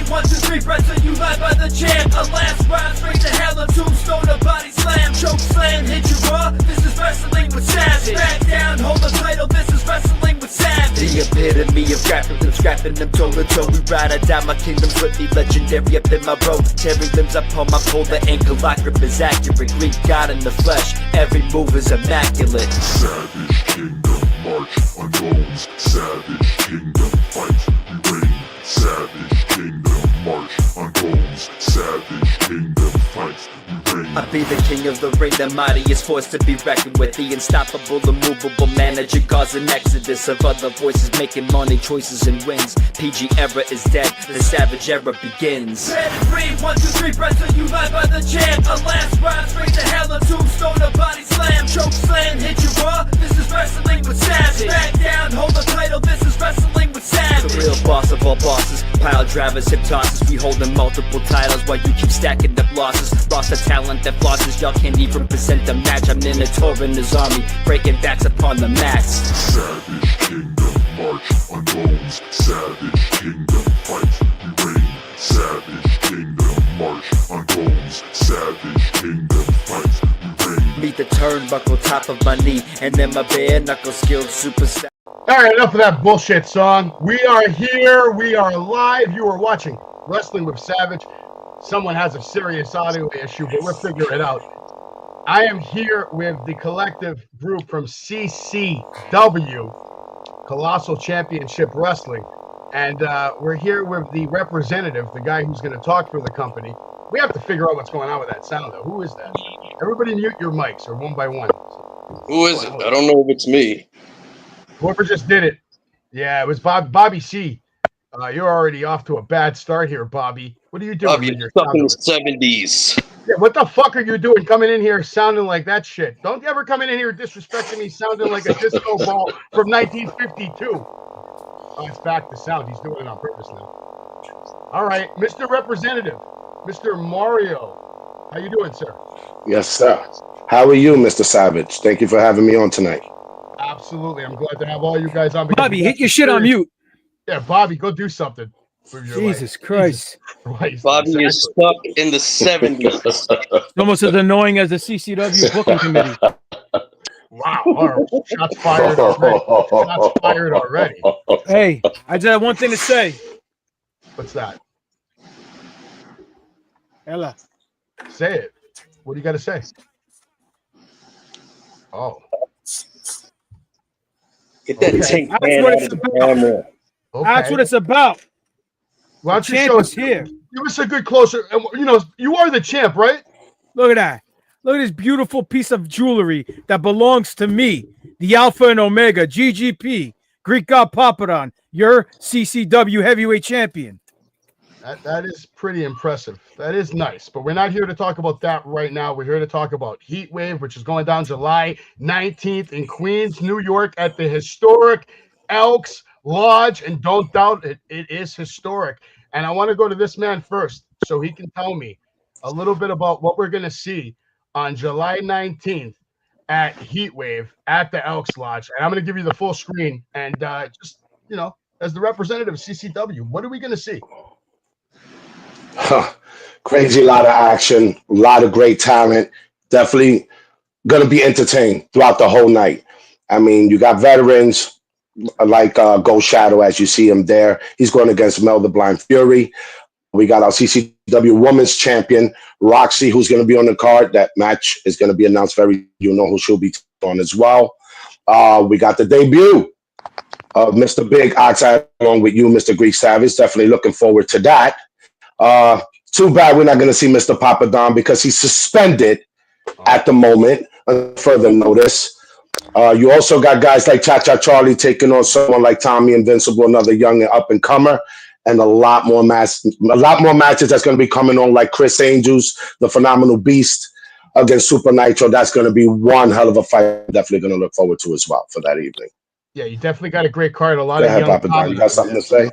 1, 2, 3, Brett, you live by the champ. A last ride straight to hell, a tombstone, a body slam. Choke slam, hit you raw, this is wrestling with Savage. Back down, hold the title, this is wrestling with Savage. The epitome of scrapping them toe to toe. We ride or die, my kingdom's with me, legendary up in my row. Terry limbs upon my pole, the ankle lock grip is accurate. Greek God in the flesh, every move is immaculate. Savage kingdom, march on bones. Savage kingdom, fight, we reign. Savage kingdom, march on bones. Savage kingdom, fight, we reign. I be the king of the ring, the mightiest force to be reckoned with. The unstoppable, immovable manager, cause an exodus of other voices making money choices and wins. PG era is dead, the savage era begins. Red and green, 1, 2, 3, Brett, you live by the champ. A last ride straight to hell, a tombstone, a body slam. Choke slam, hit you raw, this is wrestling with Savage. Back down, hold the title, this is wrestling with Savage. The real boss of all bosses, pile drivers, hip tosses. We holding multiple titles while you keep stacking up losses. Roster talent that flosses, y'all can't even present a match. I'm in a tour in his army, breaking backs upon the mats. Savage kingdom, march on bones. Savage kingdom, fight, we reign. Savage kingdom, march on bones. Savage kingdom, fight, we reign. Meet the turnbuckle, top of my knee, and then my bare knuckle skilled superstar. All right, enough of that bullshit song. We are here. We are live. You are watching Wrestling with Savage. Someone has a serious audio issue, but we'll figure it out. I am here with the collective group from CCW, Colossal Championship Wrestling. And we're here with the representative, the guy who's going to talk for the company. We have to figure out what's going on with that sound, though. Who is that? Everybody mute your mics, or one by one. Who is it? I don't know if it's me. Whoever just did it. Yeah, it was Bobby C. You're already off to a bad start here, Bobby. What are you doing? Bobby, you're stuck in the 70s. Yeah, what the fuck are you doing coming in here sounding like that shit? Don't ever come in here disrespecting me sounding like a disco ball from 1952. Oh, it's back to sound. He's doing it on purpose now. All right, Mr. Representative, Mr. Mario. How you doing, sir? Yes, sir. How are you, Mr. Savage? Thank you for having me on tonight. Absolutely. I'm glad to have all you guys on. Bobby, hit your shit on mute. Yeah, Bobby, go do something. Jesus Christ. Bobby is stuck in the 70s. Almost as annoying as the CCW booking committee. Wow. All right. Shots fired already. Shots fired already. Hey, I just have one thing to say. What's that? Ella. Say it. What do you got to say? Oh. Get that tank man out of the camera. Okay. That's what it's about. Why don't The you champ show is us here. Give us a good closer. You know, you are the champ, right? Look at that. Look at this beautiful piece of jewelry that belongs to me, the Alpha and Omega, GGP, Greek God Papadon, your CCW heavyweight champion. That is pretty impressive. That is nice. But we're not here to talk about that right now. We're here to talk about Heatwave, which is going down July 19th in Queens, New York, at the historic Elks Lodge. And don't doubt it, it is historic. And I want to go to this man first so he can tell me a little bit about what we're going to see on July 19th at Heatwave at the Elks Lodge. And I'm going to give you the full screen. And just, you know, as the representative of CCW, what are we going to see? Crazy lot of action, a lot of great talent. Definitely going to be entertained throughout the whole night. I mean, you got veterans like Ghost Shadow, as you see him there. He's going against Mel the Blind Fury. We got our CCW Women's Champion, Roxy, who's going to be on the card. That match is going to be announced very, you know who she'll be on as well. We got the debut of Mr. Big outside along with you, Mr. Greek Savage. Definitely looking forward to that. Too bad we're not going to see Mr. Papadon because he's suspended at the moment. Further notice. You also got guys like Cha-Cha Charlie taking on someone like Tommy Invincible, another young and up-and-comer, and a lot more matches that's going to be coming on, like Chris Angels, the Phenomenal Beast, against Super Nitro. That's going to be one hell of a fight. Definitely going to look forward to as well for that evening. Yeah, you definitely got a great card. A lot Go of ahead, young Papadon. You got something to say?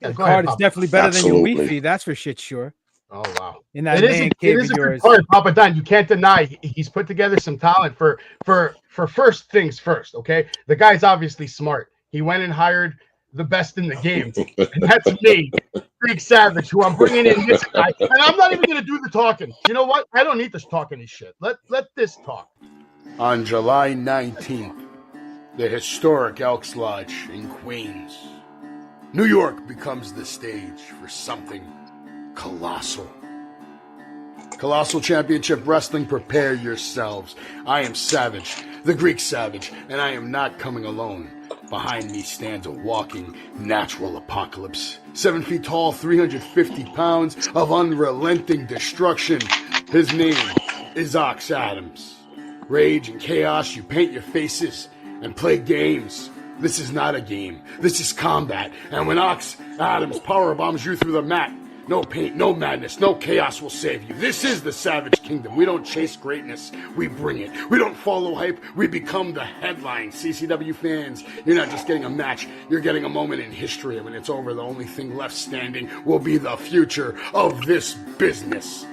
Yeah, The go ahead, card is Papa. definitely better Absolutely. than your Wi-Fi, that's for shit sure. Oh wow! In that It is, man it cave is of a good yours. card, Papa Don. You can't deny he's put together some talent for first things first. Okay, the guy's obviously smart. He went and hired the best in the game, and that's me. Greek Savage, who I'm bringing in this guy, and I'm not even going to do the talking. You know what? I don't need this talking and shit. Let this talk. On July 19th, the historic Elks Lodge in Queens, New York becomes the stage for something colossal. Colossal Championship Wrestling, prepare yourselves. I am Savage, the Greek Savage, and I am not coming alone. Behind me stands a walking natural apocalypse. 7 feet tall, 350 pounds of unrelenting destruction. His name is Ox Adams. Rage and chaos, you paint your faces and play games. This is not a game. This is combat. And when Ox Adams power bombs you through the mat, no pain, no madness, no chaos will save you. This is the Savage Kingdom. We don't chase greatness, we bring it. We don't follow hype, we become the headline. CCW fans, you're not just getting a match, you're getting a moment in history. And when it's over, the only thing left standing will be the future of this business.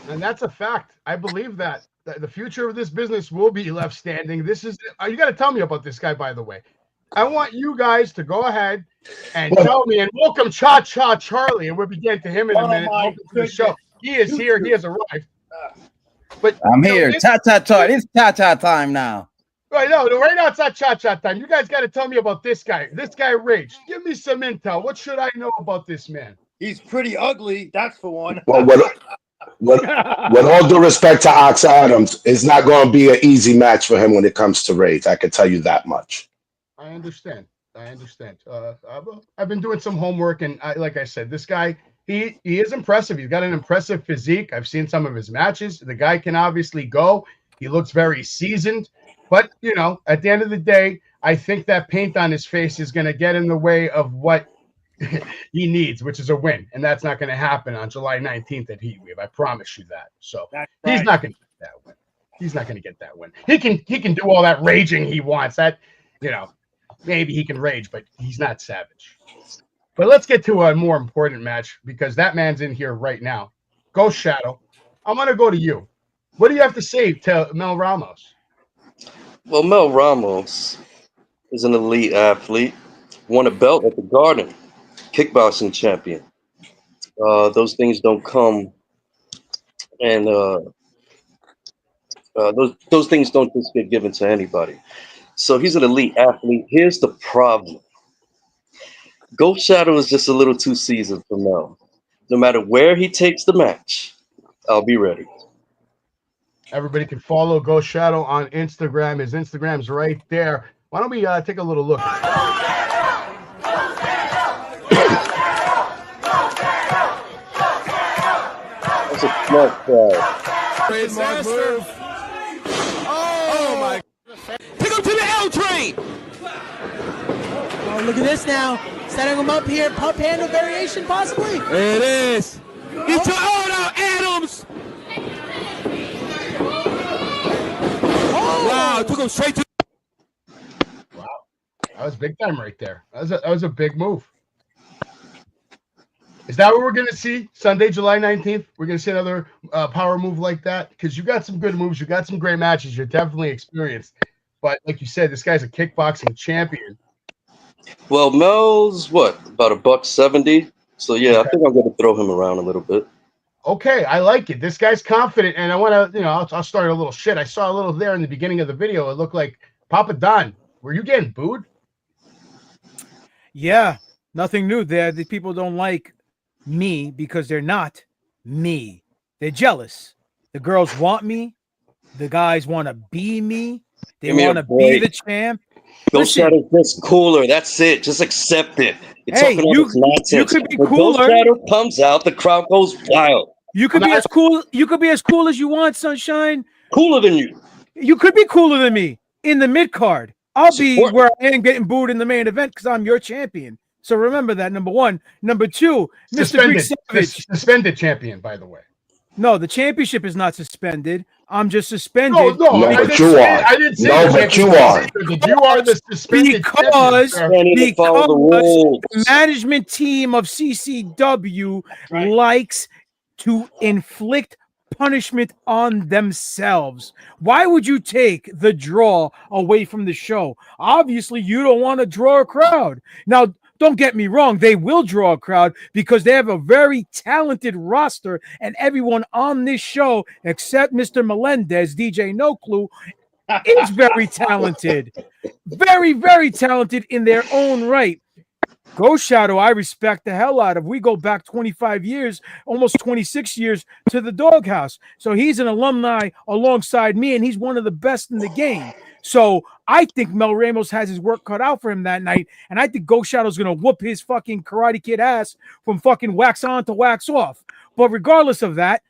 And that's a fact. I believe that the future of this business will be left standing. This is, you got to tell me about this guy, by the way. I want you guys to go ahead and tell me, and welcome Cha Cha Charlie, and we'll begin to him in a minute. Welcome to the show. He is here. He has arrived. But I'm here. Cha Cha Cha. It's Cha Cha time now. Right, no, right now it's not Cha Cha time. You guys got to tell me about this guy. This guy Rage. Give me some intel. What should I know about this man? He's pretty ugly. That's for one. Well, with all due respect to Ox Adams, it's not going to be an easy match for him when it comes to Rage. I can tell you that much. I understand. I've been doing some homework, and like I said, this guy, he is impressive. He's got an impressive physique. I've seen some of his matches. The guy can obviously go. He looks very seasoned. But, you know, at the end of the day, I think that paint on his face is going to get in the way of what he needs, which is a win. And that's not going to happen on July 19th at Heatwave. I promise you that. So he's not going to get that win. He's not going to get that win. He can do all that raging he wants. That, you know, maybe he can rage, but he's not Savage. But let's get to a more important match, because that man's in here right now. Ghost Shadow, I'm going to go to you. What do you have to say to Mel Ramos? Well, Mel Ramos is an elite athlete, won a belt at the Garden, kickboxing champion. Those things don't come, and those things don't just get given to anybody. So he's an elite athlete. Here's the problem. Ghost Shadow is just a little too seasoned for Mel. No matter where he takes the match, I'll be ready. Everybody can follow Ghost Shadow on Instagram. His Instagram's right there. Why don't we take a little look? That's a smart crowd. Trademark move. Oh my. Pick up to the L train. Oh, look at this now. Setting him up here. Pump handle variation, possibly. There it is. Get your own out, Adams. Oh. Wow, took him straight to. Wow, that was big time right there. That was a big move. Is that what we're going to see Sunday, July 19th? We're going to see another power move like that? Because you got some good moves. You got some great matches. You're definitely experienced. But like you said, this guy's a kickboxing champion. Well, Mel's about $170. So yeah, I think I'm going to throw him around a little bit. Okay, I like it. This guy's confident, and I want to, I'll start a little shit. I saw a little there in the beginning of the video. It looked like Papa Don. Were you getting booed? Yeah, nothing new there. The people don't like me because they're not me. They're jealous. The girls want me. The guys want to be me. They want to be the champ. Ghost Shadow's just cooler. That's it. Just accept it. You're hey, talking all this nonsense. You could be when cooler. Ghost Shadow comes out, the crowd goes wild. You could be as cool. You could be as cool as you want, Sunshine. Cooler than you. You could be cooler than me in the mid card. I'll be where I am getting booed in the main event because I'm your champion. So remember that, number one. Number two, Mr. Greek Savage. Suspended champion, by the way. No, the championship is not suspended. I'm just suspended. No, but you are. I didn't say no, but you are. You are the suspended because the management team of CCW likes to inflict punishment on themselves. Why would you take the draw away from the show? Obviously, you don't want to draw a crowd. Now, Don't get me wrong, they will draw a crowd because they have a very talented roster, and everyone on this show, except Mr. Melendez, DJ No Clue, is very talented. Very, very talented in their own right. Ghost Shadow, I respect the hell out of. We go back 25 years, almost 26 years to the Doghouse. So he's an alumni alongside me, and he's one of the best in the game. So I think Mel Ramos has his work cut out for him that night, and I think Ghost Shadow's going to whoop his fucking Karate Kid ass from fucking wax on to wax off. But regardless of that,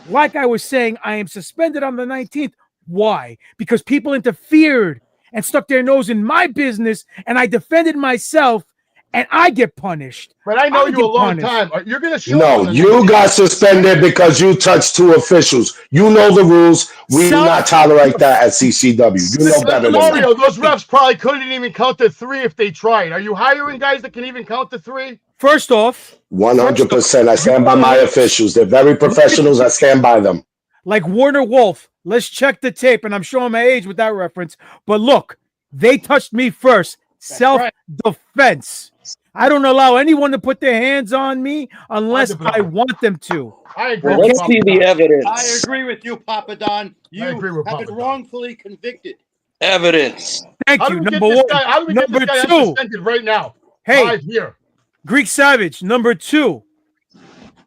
like I was saying, I am suspended on the 19th. Why? Because people interfered and stuck their nose in my business, and I defended myself, and I get punished. But I know you a long time. You're going to show No, you got suspended because you touched 2 officials. You know the rules. We do not tolerate that at CCW. You know better than Mario, that. those refs probably couldn't even count to 3 if they tried. Are you hiring guys that can even count to 3? First off, 100%. I stand by my officials. They're very professionals. I stand by them. Like Warner Wolf, let's check the tape, and I'm showing my age with that reference. But look, they touched me first. Self-defense. I don't allow anyone to put their hands on me unless I want them to. I agree. Let's see the evidence. I agree with you, Papa Don. You have been wrongfully convicted. Evidence. Thank you. Number one. How do we get this guy suspended right now? Hey, Live here. Greek Savage. Number 2.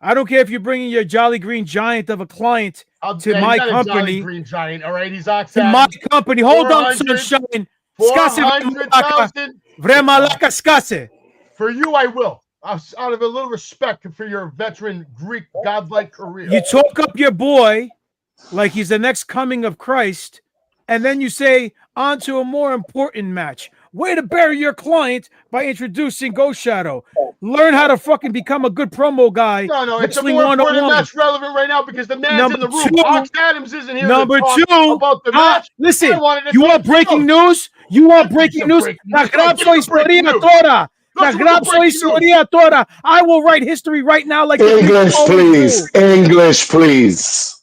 I don't care if you're bringing your Jolly Green Giant of a client to my company. Green Giant, all right, he's to my company. Hold on, sunshine. 400,000. Vremalaka skase. For you, I will. Out of a little respect for your veteran Greek godlike career. You talk up your boy like he's the next coming of Christ, and then you say, on to a more important match. Way to bury your client by introducing Ghost Shadow. Learn how to fucking become a good promo guy. No, it's a more important match relevant right now because the man's in the room. Fox Adams isn't here Number to talk 2, about the match. Listen, you want breaking news? You want breaking news? La gran historia toda. La gran historia toda. I will write history right now like English, please. English, please.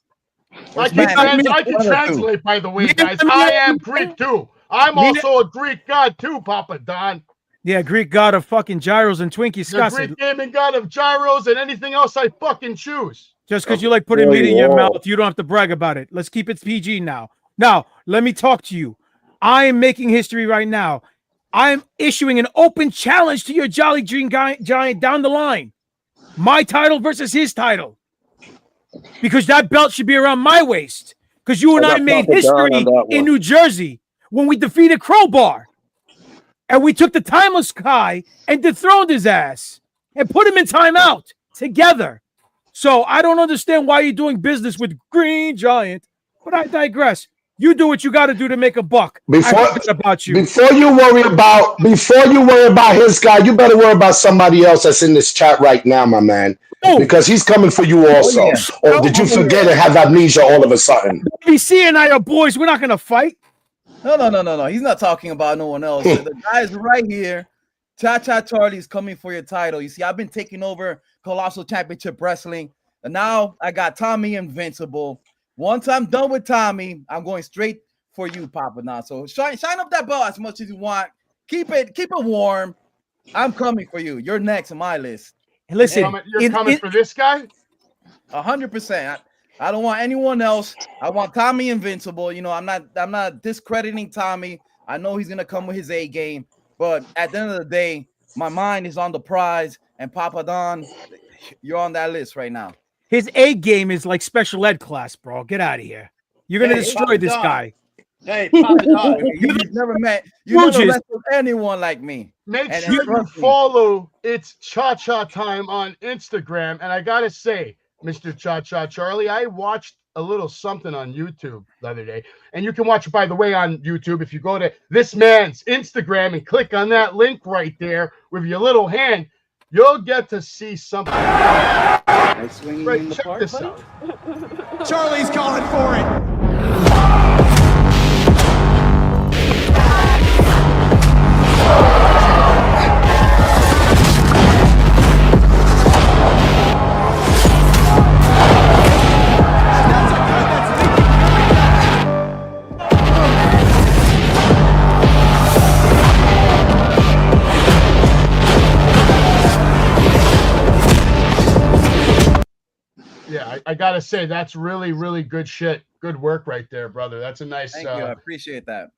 I can translate, by the way, guys. I am Greek, too. I'm also a Greek god, too, Papa Don. Yeah, Greek god of fucking gyros and Twinkies. The Greek gaming god of gyros and anything else I fucking choose. Just because you like putting meat in your mouth, you don't have to brag about it. Let's keep it PG now. Now, let me talk to you. I am making history right now. I am issuing an open challenge to your Jolly Green Giant down the line. My title versus his title. Because that belt should be around my waist. Because you and I made history in New Jersey when we defeated Crowbar. And we took the Timeless guy and dethroned his ass and put him in timeout together. So I don't understand why you're doing business with Green Giant, but I digress. You do what you got to do to make a buck. Before you worry about his guy, you better worry about somebody else that's in this chat right now, my man. Because he's coming for you also. Oh, yeah. Or did you forget and have amnesia all of a sudden? BC and I are boys. We're not going to fight. No. He's not talking about no one else. The guy's right here. Cha-Cha Charlie's coming for your title. You see, I've been taking over Colossal Championship Wrestling. And now I got Tommy Invincible. Once I'm done with Tommy, I'm going straight for you, Papa Don. So shine up that belt as much as you want. Keep it warm. I'm coming for you. You're next on my list. And listen, you're coming for this guy? 100%. I don't want anyone else. I want Tommy Invincible. You know, I'm not discrediting Tommy. I know he's gonna come with his A game, but at the end of the day, my mind is on the prize. And Papa Don, you're on that list right now. His A game is like special ed class, bro. Get out of here. You're gonna destroy this guy. Hey, Papa Don, you've never wrestled anyone like me. Make sure you follow It's Cha-Cha Time on Instagram. And I gotta say, Mr. Cha-Cha Charlie, I watched a little something on YouTube the other day. And you can watch it, by the way, on YouTube. If you go to this man's Instagram and click on that link right there with your little hand, you'll get to see something. Right, check this out. Charlie's calling for it. I gotta say that's really, really good shit. Good work right there, brother. That's a nice. Thank you. I appreciate that.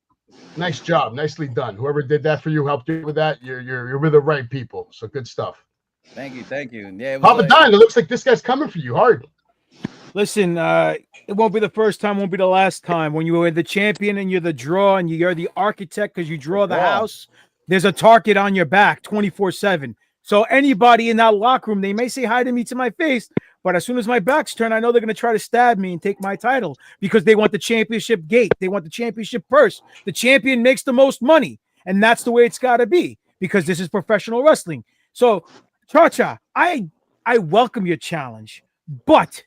Nice job. Nicely done. Whoever did that for you, helped you with that. You're with the right people. So good stuff. Thank you. Thank you. Yeah, it was Papa Don, it looks like this guy's coming for you hard. Listen, it won't be the first time, won't be the last time. When you are the champion and you're the draw and you're the architect because you draw the house, there's a target on your back 24/7. So anybody in that locker room, they may say hi to me to my face, but as soon as my back's turned, I know they're going to try to stab me and take my title because they want the championship gate. They want the championship purse. The champion makes the most money, and that's the way it's got to be because this is professional wrestling. So, Cha-Cha, I welcome your challenge, but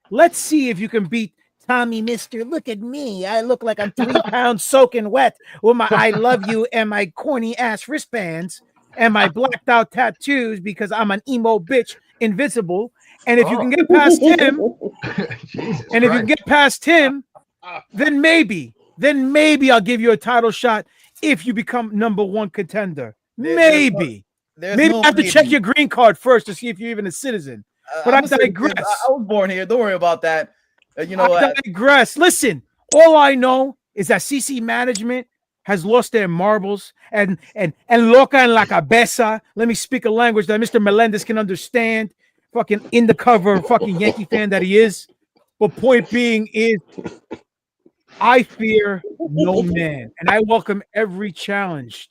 let's see if you can beat Tommy Mister. Look at me. I look like I'm 3 pounds soaking wet with my I love you and my corny ass wristbands and my blacked out tattoos because I'm an emo bitch, invincible. And if you can get past him, and if you can get past him, then maybe I'll give you a title shot if you become #1 contender. Maybe I have to check your green card first to see if you're even a citizen. But I digress. I was born here. Don't worry about that. I digress. Listen, all I know is that CC management has lost their marbles and loca en la cabeza. Let me speak a language that Mr. Melendez can understand. Fucking in the cover, fucking Yankee fan that he is. But point being is, I fear no man, and I welcome every challenge.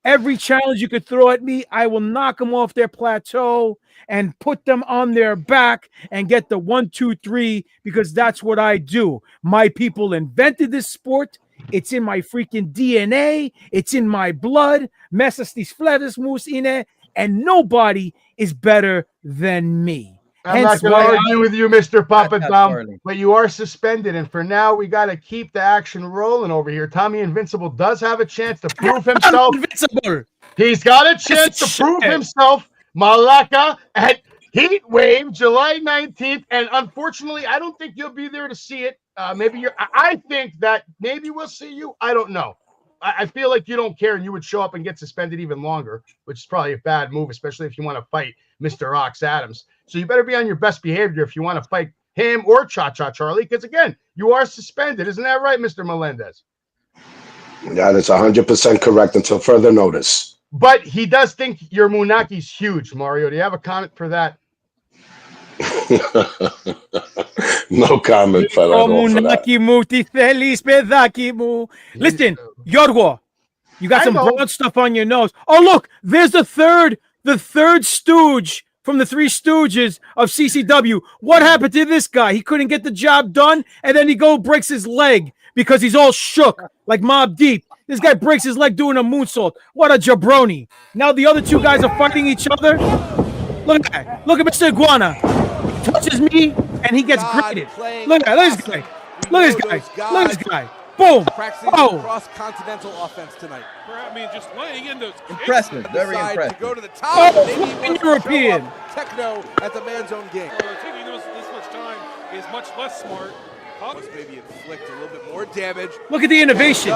Every challenge you could throw at me, I will knock them off their plateau and put them on their back and get the 1, 2, 3 because that's what I do. My people invented this sport. It's in my freaking DNA. It's in my blood. Mesas tis fleves mus ine, and nobody is better than me. I'm not going to argue with you, Mr. Papa Dom, but you are suspended. And for now, we got to keep the action rolling over here. Tommy Invincible does have a chance to prove himself. Invincible. He's got a chance to prove himself. Malaka at Heatwave, July 19th. And unfortunately, I don't think you'll be there to see it. I think that maybe we'll see you. I don't know. I feel like you don't care and you would show up and get suspended even longer, which is probably a bad move, especially if you want to fight Mr. Ox Adams. So you better be on your best behavior if you want to fight him or Cha-Cha Charlie, because again, you are suspended. Isn't that right, Mr. Melendez? That is 100% correct until further notice. But he does think your Munaki's huge, Mario. Do you have a comment for that? No comment for that. Listen, Yorgo, you got some brown stuff on your nose. Oh, look, there's the third stooge from the Three Stooges of CCW. What happened to this guy? He couldn't get the job done, and then he breaks his leg because he's all shook like Mobb Deep. This guy breaks his leg doing a moonsault. What a jabroni. Now the other two guys are fighting each other. Look at that. Look at Mr. Iguana. He touches me, and he gets graded. Look at this guy. Look at this guy. Look at this guy. Boom. Oh. Cross-continental offense tonight. I mean, just laying in those impressive. Very impressive. To go to the top. Oh, European. Techno at the man's own game. Taking this much time is much less smart. Must maybe inflict a little bit more damage. Look at the innovation.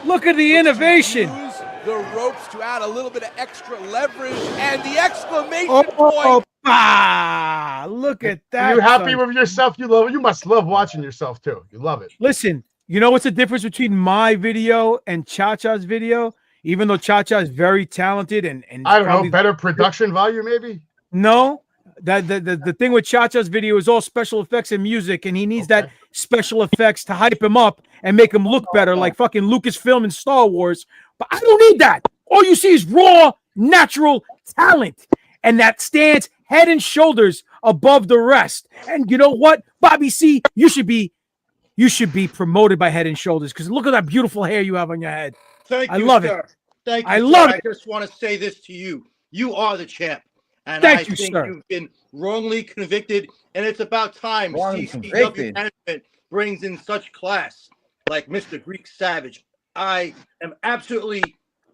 Look at the innovation. Use the ropes to add a little bit of extra leverage and the exclamation point. Look at that. Are you happy with yourself? You love it. You must love watching yourself too. You love it. Listen, you know what's the difference between my video and Cha-Cha's video? Even though Cha-Cha is very talented and I don't know, better production value maybe? No. The thing with Cha-Cha's video is all special effects and music, and he needs that special effects to hype him up and make him look better, like fucking Lucasfilm and Star Wars. But I don't need that. All you see is raw, natural talent, and that stands head and shoulders above the rest. And you know what, Bobby C, you should be promoted by Head and Shoulders because look at that beautiful hair you have on your head. Thank you, I love sir. it. Thank you. I love it. I just want to say this to you: you are the champ. And Thank I you, think sir. you've been wrongly convicted, and it's about time CCW management brings in such class like Mr. Greek Savage. I am absolutely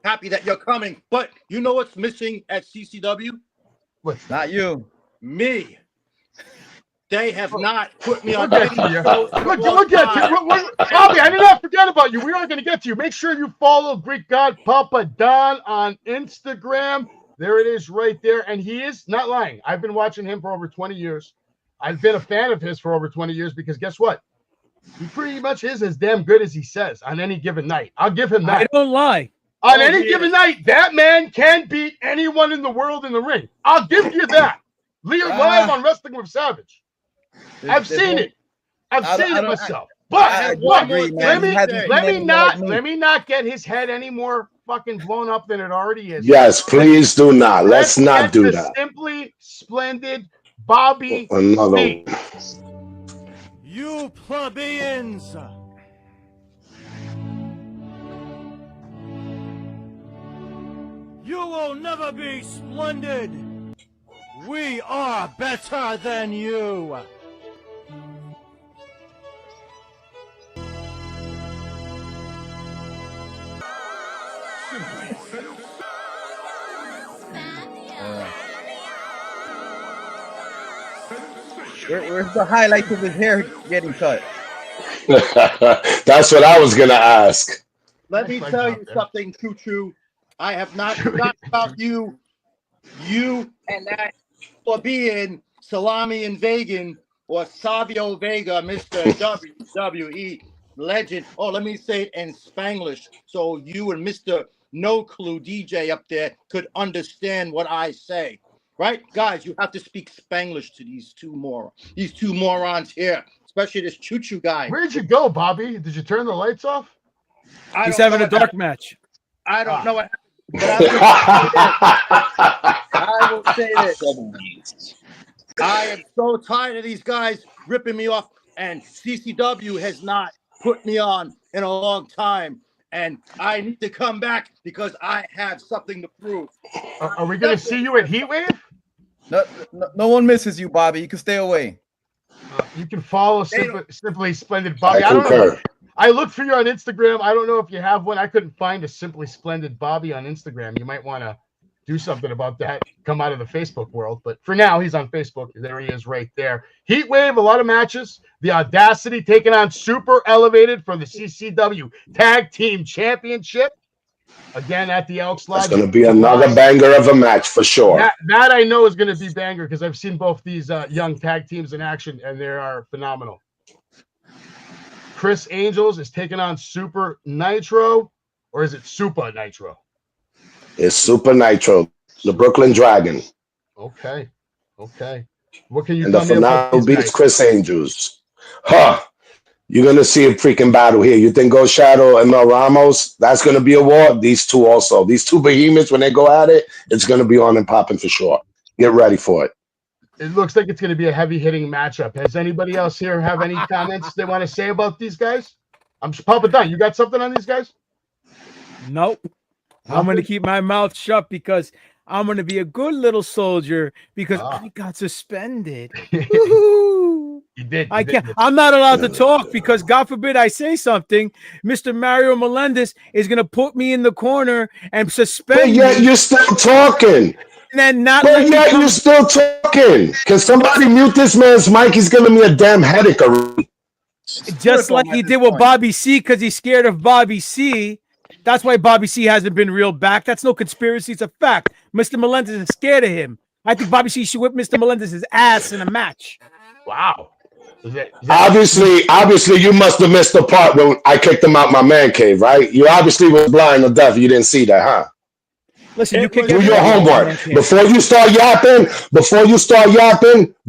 happy that you're coming, but you know what's missing at CCW? What's not you? Me. They have not put me on. Look at you. Bobby, I did not forget about you. We are going to get to you. Make sure you follow Greek God Papa Don on Instagram. There it is right there. And he is not lying. I've been watching him for over 20 years. I've been a fan of his for over 20 years because guess what? He pretty much is as damn good as he says on any given night. I'll give him that. I don't lie. On any given night, that man can beat anyone in the world in the ring. I'll give you that. Live on Wrestling with Savage. I've seen it. I've seen it myself. But let me not get his head any more fucking blown up than it already is. Yes, please do not. Let's not do that. Simply Splendid Bobby Another C. You plebeians. You will never be splendid. We are better than you. Where's the highlight of his hair getting cut? That's what I was gonna ask. Let me tell you something, Choo. I have not forgotten about you. You and that plebeian Salami and Vegan or Savio Vega, Mr. WWE legend. Oh, let me say it in Spanglish so you and Mr. No Clue DJ up there could understand what I say. Right? Guys, you have to speak Spanglish to these two morons here, especially this Choo guy. Where'd you go, Bobby? Did you turn the lights off? He's having a dark match. I don't know what happened, but I will say this. I am so tired of these guys ripping me off, and CCW has not put me on in a long time. And I need to come back because I have something to prove. Are we going to see you at Heatwave? No one misses you, Bobby. You can stay away. You can follow Simply Splendid Bobby. I don't know. I looked for you on Instagram. I don't know if you have one. I couldn't find a Simply Splendid Bobby on Instagram. You might want to do something about that. Come out of the Facebook world. But for now, he's on Facebook. There he is right there. Heatwave, a lot of matches. The Audacity taking on Super Elevated for the CCW Tag Team Championship. Again, at the Elks Lodge. It's going to be another banger of a match for sure. That I know is going to be banger because I've seen both these young tag teams in action, and they are phenomenal. Chris Angels is taking on Super Nitro, or is it Super Nitro? It's Super Nitro, the Brooklyn Dragon. Okay. What can you and tell the me about finale these beats guys? Chris Angels. You're going to see a freaking battle here. You think Ghost Shadow and Mel Ramos, that's going to be a war? These two also. These two behemoths, when they go at it, it's going to be on and popping for sure. Get ready for it. It looks like it's going to be a heavy-hitting matchup. Has anybody else here have any comments they want to say about these guys? I'm Papa Don. You got something on these guys? Nope. I'm going to keep my mouth shut because I'm going to be a good little soldier because I got suspended. You did. I can't. I'm not allowed to talk because God forbid I say something. Mr. Mario Melendez is going to put me in the corner and suspend me. But yet you're still talking. And then not but yet you're still talking. Can somebody mute this man's mic? He's giving me a damn headache already. Just like he did with Bobby C because he's scared of Bobby C. That's why Bobby C hasn't been reeled back. That's no conspiracy. It's a fact. Mr. Melendez is scared of him. I think Bobby C should whip Mr. Melendez's ass in a match. Wow. Obviously, you must have missed the part when I kicked him out my man cave, right? You obviously were blind or deaf. You didn't see that, huh? Listen, you do your homework before you start yapping.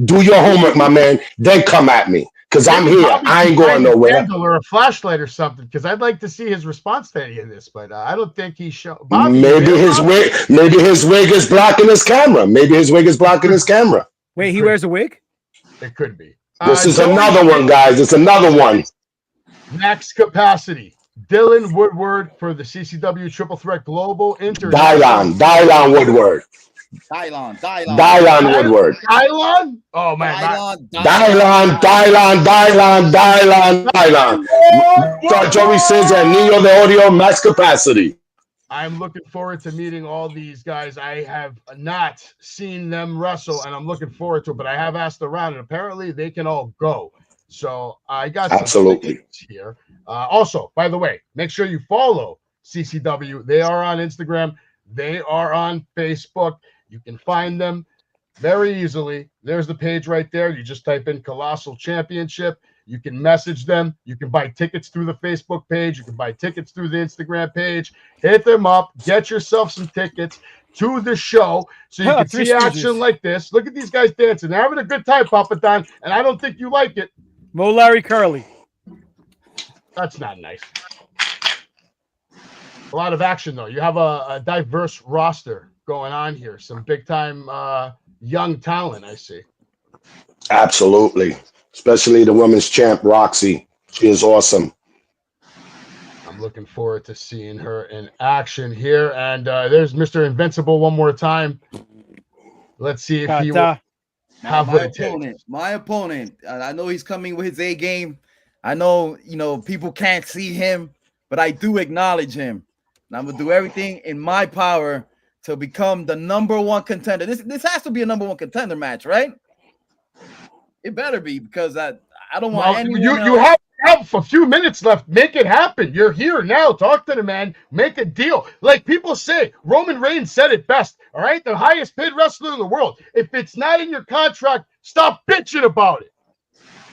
Do your homework, my man. Then come at me, cause I'm here. I ain't going nowhere. Or a flashlight or something, because I'd like to see his response to any of this, but I don't think he's shown. Maybe his wig is blocking his camera. Wait, he wears a wig? It could be. This is another one, guys. It's another one. Max Capacity. Dylan Woodward for the CCW Triple Threat Global Inter. Dylon Woodward. Dylon Woodward. Dylon? Oh, man. Dylon. Joey Sins and Neo the Audio, Max Capacity. I'm looking forward to meeting all these guys. I have not seen them wrestle, and I'm looking forward to it, but I have asked around, and apparently they can all go. So I got some tickets here. Also, by the way, make sure you follow CCW. They are on Instagram. They are on Facebook. You can find them. very easily. There's the page right there. You just type in Colossal Championship. You can message them. You can buy tickets through the Facebook page. You can buy tickets through the Instagram page. Hit them up. Get yourself some tickets to the show so you can see action like this. Look at these guys dancing. They're having a good time, Papa Don, and I don't think you like it. Mo Larry Curly. That's not nice. A lot of action, though. You have a diverse roster going on here. Some big-time young talent, I see. Absolutely. Especially the women's champ, Roxy. She is awesome. I'm looking forward to seeing her in action here. And there's Mr. Invincible one more time. Let's see if he will have my opponent. I know he's coming with his A game. I know, people can't see him, but I do acknowledge him. And I'm going to do everything in my power to become the number one contender. This has to be a number one contender match, right? It better be, because I don't want anyone you have a few minutes left. Make it happen. You're here now. Talk to the man. Make a deal. Like people say, Roman Reigns said it best. All right, the highest paid wrestler in the world. If it's not in your contract, stop bitching about it.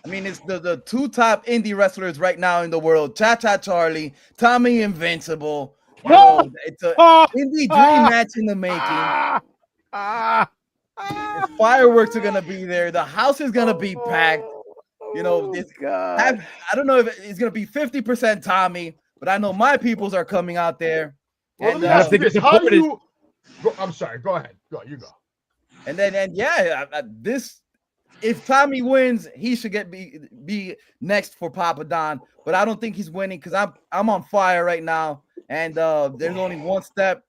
I mean, it's the two top indie wrestlers right now in the world: Cha-Cha Charlie, Tommy Invincible. It's an indie dream match in the making. The fireworks are gonna be there. The house is gonna be packed. I don't know if it's gonna be 50% Tommy, but I know my peoples are coming out there. Well, and, how do you? I'm sorry. Go ahead. You go. And then this. If Tommy wins, he should be next for Papa Don. But I don't think he's winning because I'm on fire right now, and there's only one step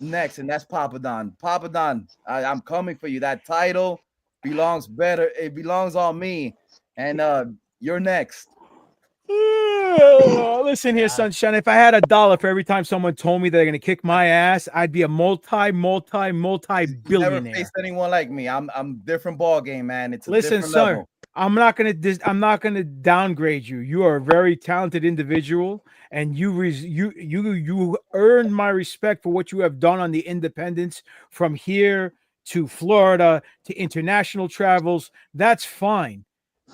next, and that's Papa Don. Papa Don, I'm coming for you. That title belongs better. It belongs on me, and you're next. Listen here, Sunshine. If I had $1 for every time someone told me they're gonna kick my ass, I'd be a multi-billionaire. Never faced anyone like me. I'm different ball game, man. It's a different sir. level. I'm not gonna downgrade you. You are a very talented individual, and you earn my respect for what you have done on the independents from here to Florida to international travels. That's fine,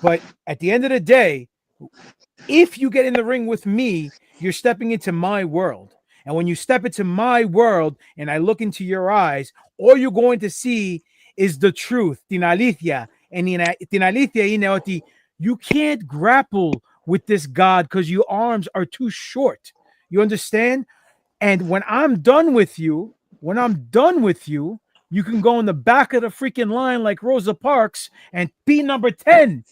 but at the end of the day, if you get in the ring with me, you're stepping into my world. And when you step into my world and I look into your eyes, all you're going to see is the truth. Tinalitia. And Tinalitia, you can't grapple with this God because your arms are too short. You understand? And when I'm done with you, you can go in the back of the freaking line like Rosa Parks and be number 10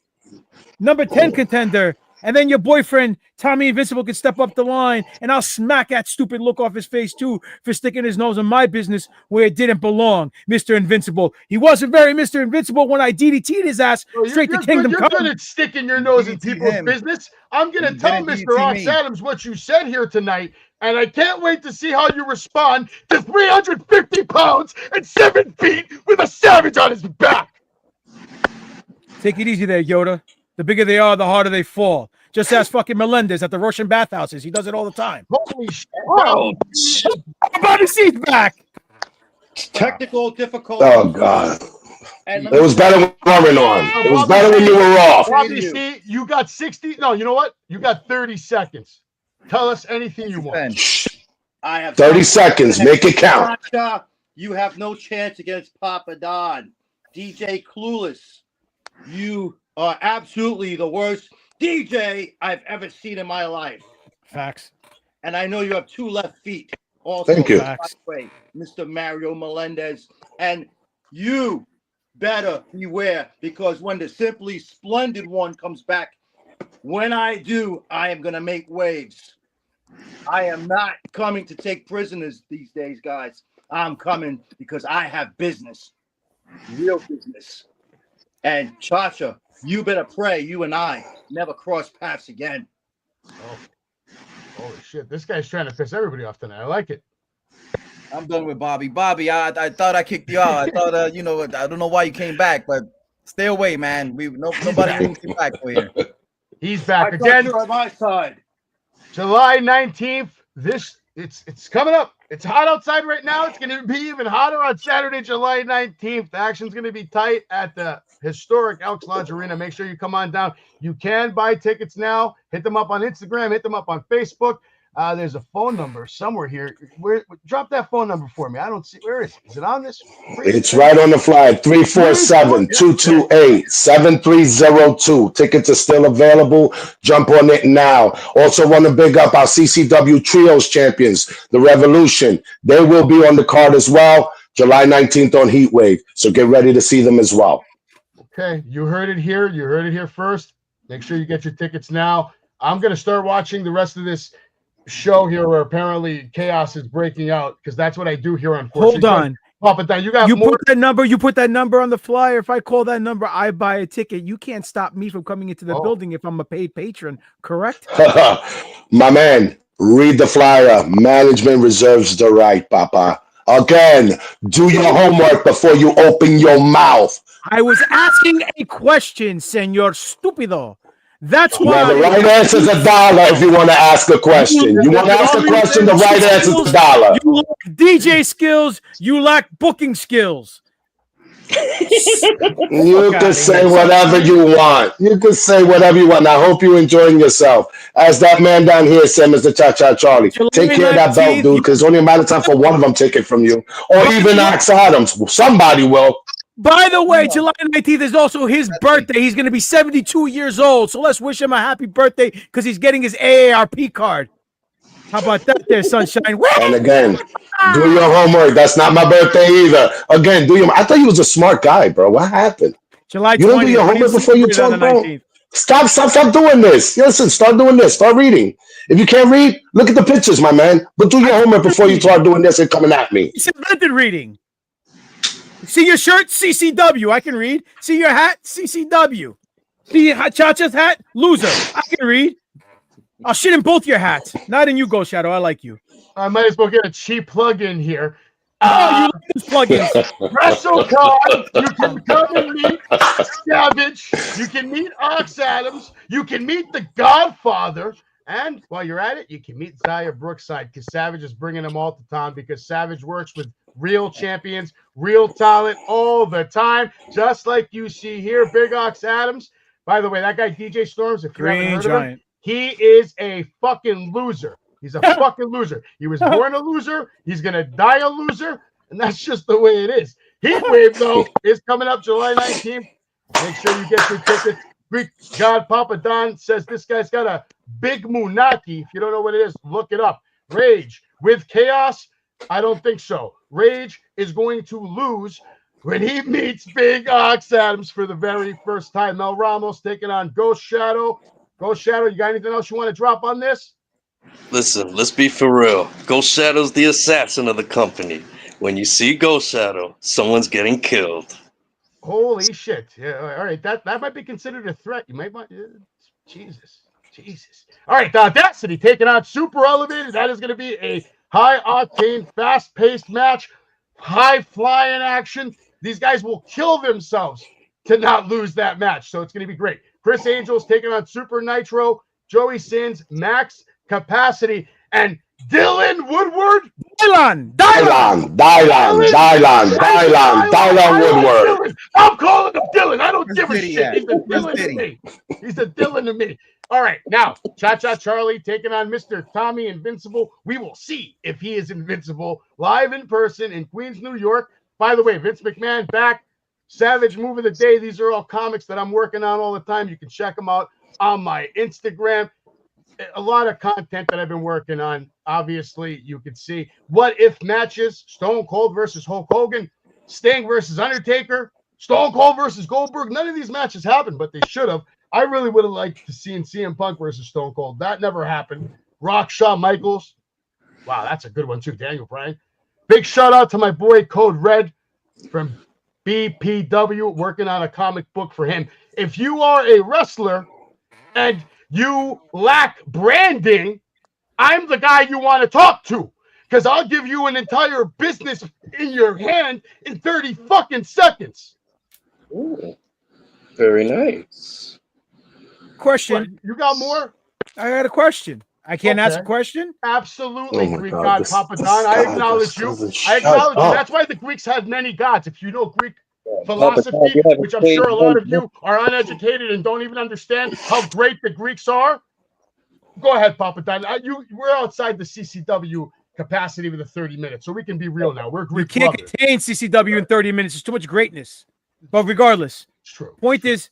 contender. And then your boyfriend, Tommy Invincible, can step up the line, and I'll smack that stupid look off his face, too, for sticking his nose in my business where it didn't belong, Mr. Invincible. He wasn't very Mr. Invincible when I DDT'd his ass straight to Kingdom Come. You're good at sticking your nose in people's business. I'm going to tell Mr. Ox Adams what you said here tonight, and I can't wait to see how you respond to 350 pounds and 7 feet with a savage on his back. Take it easy there, Yoda. The bigger they are, the harder they fall. Just ask fucking Melendez at the Russian bathhouses. He does it all the time. Holy shit. Everybody's back. Technical difficulty. Oh, God. It was better when we were on. It was better when you were off. Bobby C, you got 60. No, you know what? You got 30 seconds. Tell us anything you want. I have 30 seconds. Make it count. You have no chance against Papa Don. DJ Clueless. You are absolutely the worst DJ I've ever seen in my life. Facts. And I know you have 2 left feet. Also, thank you. By the way, Mr. Mario Melendez. And you better beware, because when the Simply Splendid one comes back, when I do, I am going to make waves. I am not coming to take prisoners these days, guys. I'm coming because I have business. Real business. And Cha-Cha, you better pray you and I never cross paths again. Oh. Holy shit. This guy's trying to piss everybody off tonight. I like it. I'm done with Bobby. Bobby, I thought I kicked you out. I thought, I don't know why you came back, but stay away, man. Nobody brings you back for here. He's back again. On my side. July 19th. It's coming up. It's hot outside right now. It's going to be even hotter on Saturday, July 19th. The action's going to be tight at the historic Elks Lodge Arena. Make sure you come on down. You can buy tickets now. Hit them up on Instagram. Hit them up on Facebook. There's a phone number somewhere here. Drop that phone number for me. I don't see. Where is it? Is it on this? It's right on the flyer. 347-228-7302. Tickets are still available. Jump on it now. Also want to big up our CCW Trios champions, the Revolution. They will be on the card as well, July 19th on Heatwave. So get ready to see them as well. Okay, you heard it here. You heard it here first. Make sure you get your tickets now. I'm going to start watching the rest of this show here where apparently chaos is breaking out, because that's what I do here, unfortunately. Hold on. Papa Dan, you got more. Put that number on the flyer. If I call that number, I buy a ticket. You can't stop me from coming into the building if I'm a paid patron, correct? My man, read the flyer. Management reserves the right, Papa. Again, do your homework before you open your mouth. I was asking a question, Senor Stupido. That's why. Now, the right answer is $1 if you want to ask a question. You want to ask a question, the right answer is $1. You lack DJ skills. You lack booking skills. You can say whatever you want. You can say whatever you want. I hope you're enjoying yourself. As that man down here said, Mr. Cha-Cha Charlie, take care of that belt, dude, because it's only a matter of time for one of them taking from you. Or even Ox Adams. Somebody will. By the way, July 19th is also his birthday. He's going to be 72 years old. So let's wish him a happy birthday because he's getting his AARP card. How about that there, Sunshine? And again, do your homework. That's not my birthday either. Again, I thought you was a smart guy, bro. What happened? July 20th. You don't do your homework before you talk, bro? Stop doing this. Listen, start doing this. Start reading. If you can't read, look at the pictures, my man. But do your homework before you start doing this and coming at me. It's invented reading. See your shirt? CCW. I can read. See your hat? CCW. See Chacha's hat? Loser. I can read. I'll shit in both your hats. Not in you, Ghost Shadow. I like you. I might as well get a cheap plug-in here. You like those plugins. WrestleCon. You can come and meet Savage. You can meet Ox Adams. You can meet the Godfather. And while you're at it, you can meet Zaya Brookside, because Savage is bringing them all to town, because Savage works with real champions, real talent all the time, just like you see here. Big Ox Adams. By the way, that guy DJ Storms, if you haven't heard of him, he is a fucking loser. He's a fucking loser. He was born a loser. He's going to die a loser, and that's just the way it is. Heatwave, though, is coming up July 19th. Make sure you get your tickets. Greek God Papa Don says this guy's got a big Munaki. If you don't know what it is, look it up. Rage with Chaos? I don't think so. Rage is going to lose when he meets Big Ox Adams for the very first time. Mel Ramos taking on Ghost Shadow. Ghost Shadow, you got anything else you want to drop on this? Listen, let's be for real. Ghost Shadow's the assassin of the company. When you see Ghost Shadow, someone's getting killed. Holy shit. Yeah, all right. That might be considered a threat. You might want Jesus. All right, the Audacity taking on Super Elevated. That is going to be a high-octane, fast-paced match. High-flying action. These guys will kill themselves to not lose that match. So it's going to be great. Chris Angel's taking on Super Nitro. Joey Sins, Max Capacity, and Dylan Woodward. Dylan Woodward. I'm calling him Dylan. I don't give a shit. He's a Dylan to me. He's a Dylan to me. All right, now, Cha-Cha Charlie taking on Mr. Tommy Invincible. We will see if he is invincible live in person in Queens, New York. By the way, Vince McMahon back. Savage Move of the Day. These are all comics that I'm working on all the time. You can check them out on my Instagram. A lot of content that I've been working on. Obviously, you can see what if matches: Stone Cold versus Hulk Hogan, Sting versus Undertaker, Stone Cold versus Goldberg. None of these matches happened, but they should have. I really would have liked to see CM Punk versus Stone Cold. That never happened. Rock, Shawn Michaels. Wow, that's a good one too. Daniel Bryan. Big shout out to my boy Code Red from BPW, working on a comic book for him. If you are a wrestler and you lack branding, I'm the guy you want to talk to, because I'll give you an entire business in your hand in 30 fucking seconds. Ooh, very nice. Question. What, you got more? I got a question. I can't ask a question? Absolutely, Oh my Greek God, God, this Papa Don. I guy acknowledge just you. doesn't I shut acknowledge you. up. That's why the Greeks had many gods. If you know Greek Papa Don, philosophy, you have a which I'm stage sure a lot of one. you are uneducated and don't even understand how great the Greeks are. Go ahead, Papa Don. We're outside the CCW capacity with the 30 minutes, so we can be real now. We're You Greek can't brothers. contain CCW in 30 minutes. It's too much greatness. But regardless, It's true. Point is,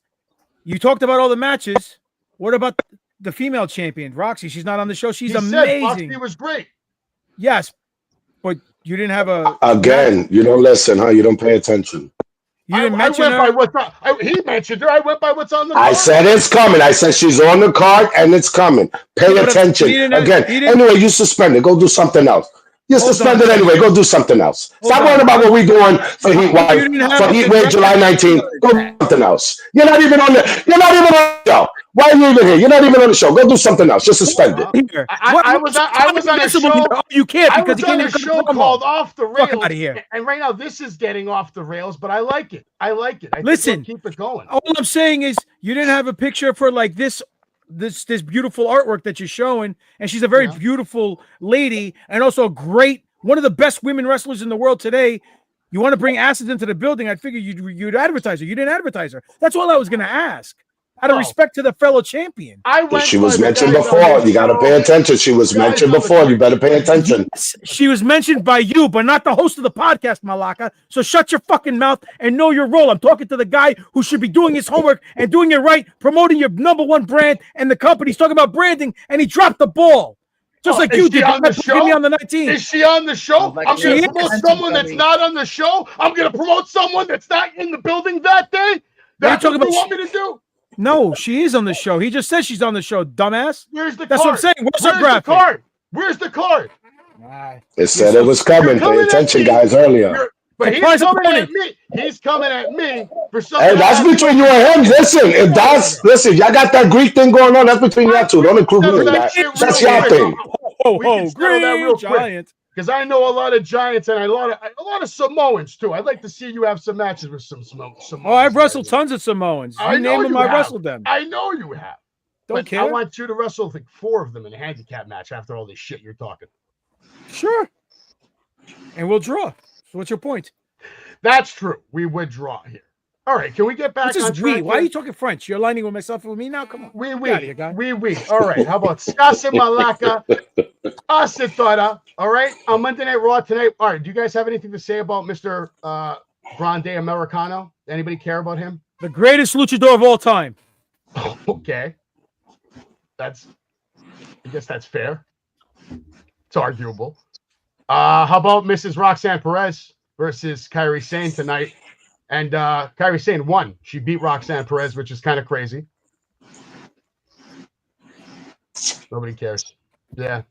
you talked about all the matches. What about the female champion, Roxy? She's not on the show. She's He said amazing. Foxy was great. Yes, but you didn't have a Again, you don't listen, huh? You don't pay attention. You didn't I mention went her. by what's on. He mentioned her. I went by what's on the I card. said it's coming. I said she's on the card and it's coming. Pay Yeah, but attention. he didn't- Again, he didn't- anyway, you suspended. Go do something else. You're Hold on a suspended second. anyway. Go do something else. Hold Stop on. worrying about what we're doing for You Heatwave. didn't have For a good Heatwave, July record. 19th. Go do something else. You're not even on the. You're not even on the show. Why are you even here? You're not even on the show. Go do something else. You're suspended. Here. I was on a show. Oh, you can't I because was you can't on a even cut show a promo. called Off the Fuck Rails, outta here. and right now this is getting off the rails, but I like it. I like it. I Listen, think we'll keep it going. All I'm saying is you didn't have a picture for like this beautiful artwork that you're showing, and she's a very beautiful lady and also a great, one of the best women wrestlers in the world today. You want to bring acids into the building? I figured you'd advertise her. You didn't advertise her. That's all I was going to ask. Out of respect to the fellow champion. She was mentioned before. You got to pay attention. She was mentioned before. You better pay attention. Yes, she was mentioned by you, but not the host of the podcast, Malaka. So shut your fucking mouth and know your role. I'm talking to the guy who should be doing his homework and doing it right, promoting your #1 brand and the company. He's talking about branding, and he dropped the ball. Just like you did. On the show? Me on the 19th. Is she on the show? Like I'm going she to promote is. someone that's not on the show. I'm going to promote someone that's not in the building that day. That's what you want me to do? No, she is on the show. He just says she's on the show, dumbass. Where's the That's card? what I'm saying. Where's Where's her graphic? the card? Where's the card? It said it was coming. Pay attention, guys, earlier. But he's coming at me. He's coming at me for something. Hey, that's between you and him. Listen, y'all got that Greek thing going on. That's between y'all two. Don't include me in that. That's your thing. We can settle that real quick. Because I know a lot of Giants and a lot of Samoans too. I'd like to see you have some matches with some Samoans. Oh, I've wrestled tons of Samoans. You name them, I wrestled them. I know you have. Don't care. I want you to wrestle like 4 of them in a handicap match after all this shit you're talking. Sure. And we'll draw. So what's your point? That's true. We would draw here. All right, can we get back on track? Why are you talking French? You're aligning with myself and with me now? Come on. Oui. All right, how about Skase Malaka, Asitora? All right, on Monday Night Raw tonight. All right, do you guys have anything to say about Mr. Grande Americano? Anybody care about him? The greatest luchador of all time. Okay. I guess that's fair. It's arguable. How about Mrs. Roxanne Perez versus Kairi Sane tonight? And Kairi Sane won. She beat Roxanne Perez, which is kind of crazy. Nobody cares. Yeah.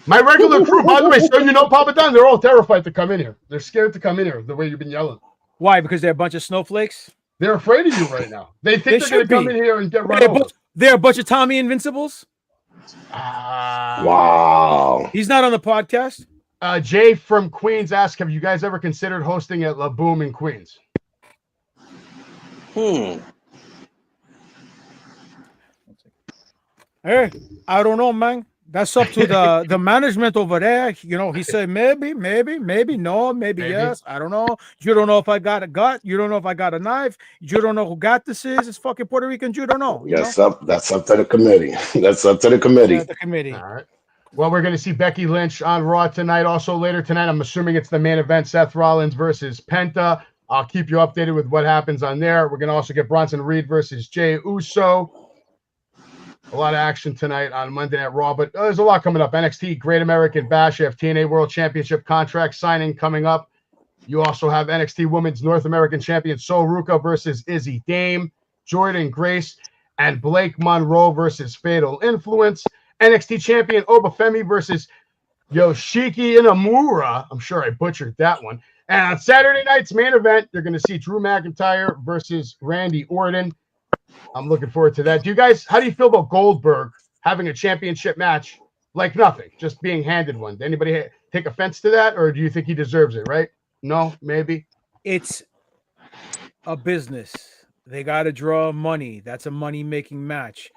My regular crew, by the way, so you know, Papa Don, they're all terrified to come in here. They're scared to come in here the way you've been yelling. Why? Because they're a bunch of snowflakes? They're afraid of you right now. They think they're going to come in here and get run over. They're a bunch of Tommy Invincibles? Wow. He's not on the podcast? Jay from Queens asked, have you guys ever considered hosting at La Boom in Queens? Hey, I don't know, man. That's up to the management over there. You know, he said maybe, no, maybe yes. I don't know. You don't know if I got a gut. You don't know if I got a knife. You don't know who got this is. It's fucking Puerto Rican. You don't know. That's up to the committee. That's up to the committee. Yeah, the committee. All right. Well, we're going to see Becky Lynch on Raw tonight. Also later tonight, I'm assuming it's the main event, Seth Rollins versus Penta. I'll keep you updated with what happens on there. We're going to also get Bronson Reed versus Jey Uso. A lot of action tonight on Monday Night Raw, but there's a lot coming up. NXT Great American Bash. You have TNA World Championship contract signing coming up. You also have NXT Women's North American Champion Sol Ruka versus Izzy Dame, Jordan Grace, and Blake Monroe versus Fatal Influence. NXT Champion Obafemi versus Yoshiki Inamura. I'm sure I butchered that one. And on Saturday night's main event, you're going to see Drew McIntyre versus Randy Orton. I'm looking forward to that. How do you feel about Goldberg having a championship match like nothing, just being handed one? Did anybody take offense to that, or do you think he deserves it, right? No, maybe? It's a business. They got to draw money. That's a money-making match.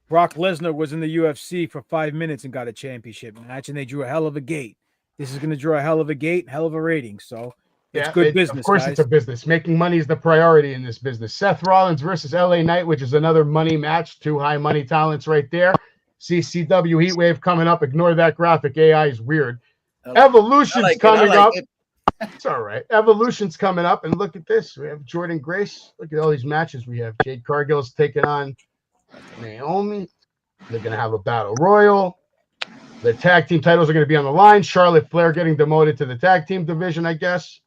Brock Lesnar was in the UFC for 5 minutes and got a championship match, and they drew a hell of a gate. This is going to draw a hell of a gate, hell of a rating. So it's good business. Of course, guys. it's a business. Making money is the priority in this business. Seth Rollins versus LA Knight, which is another money match. Two high money talents right there. CCW Heatwave coming up. Ignore that graphic. AI is weird. Evolution's coming up. It's all right. Evolution's coming up, and look at this. We have Jordan Grace. Look at all these matches we have. Jade Cargill's taking on Naomi. They're going to have a battle royal. The tag team titles are going to be on the line. Charlotte Flair getting demoted to the tag team division, I guess.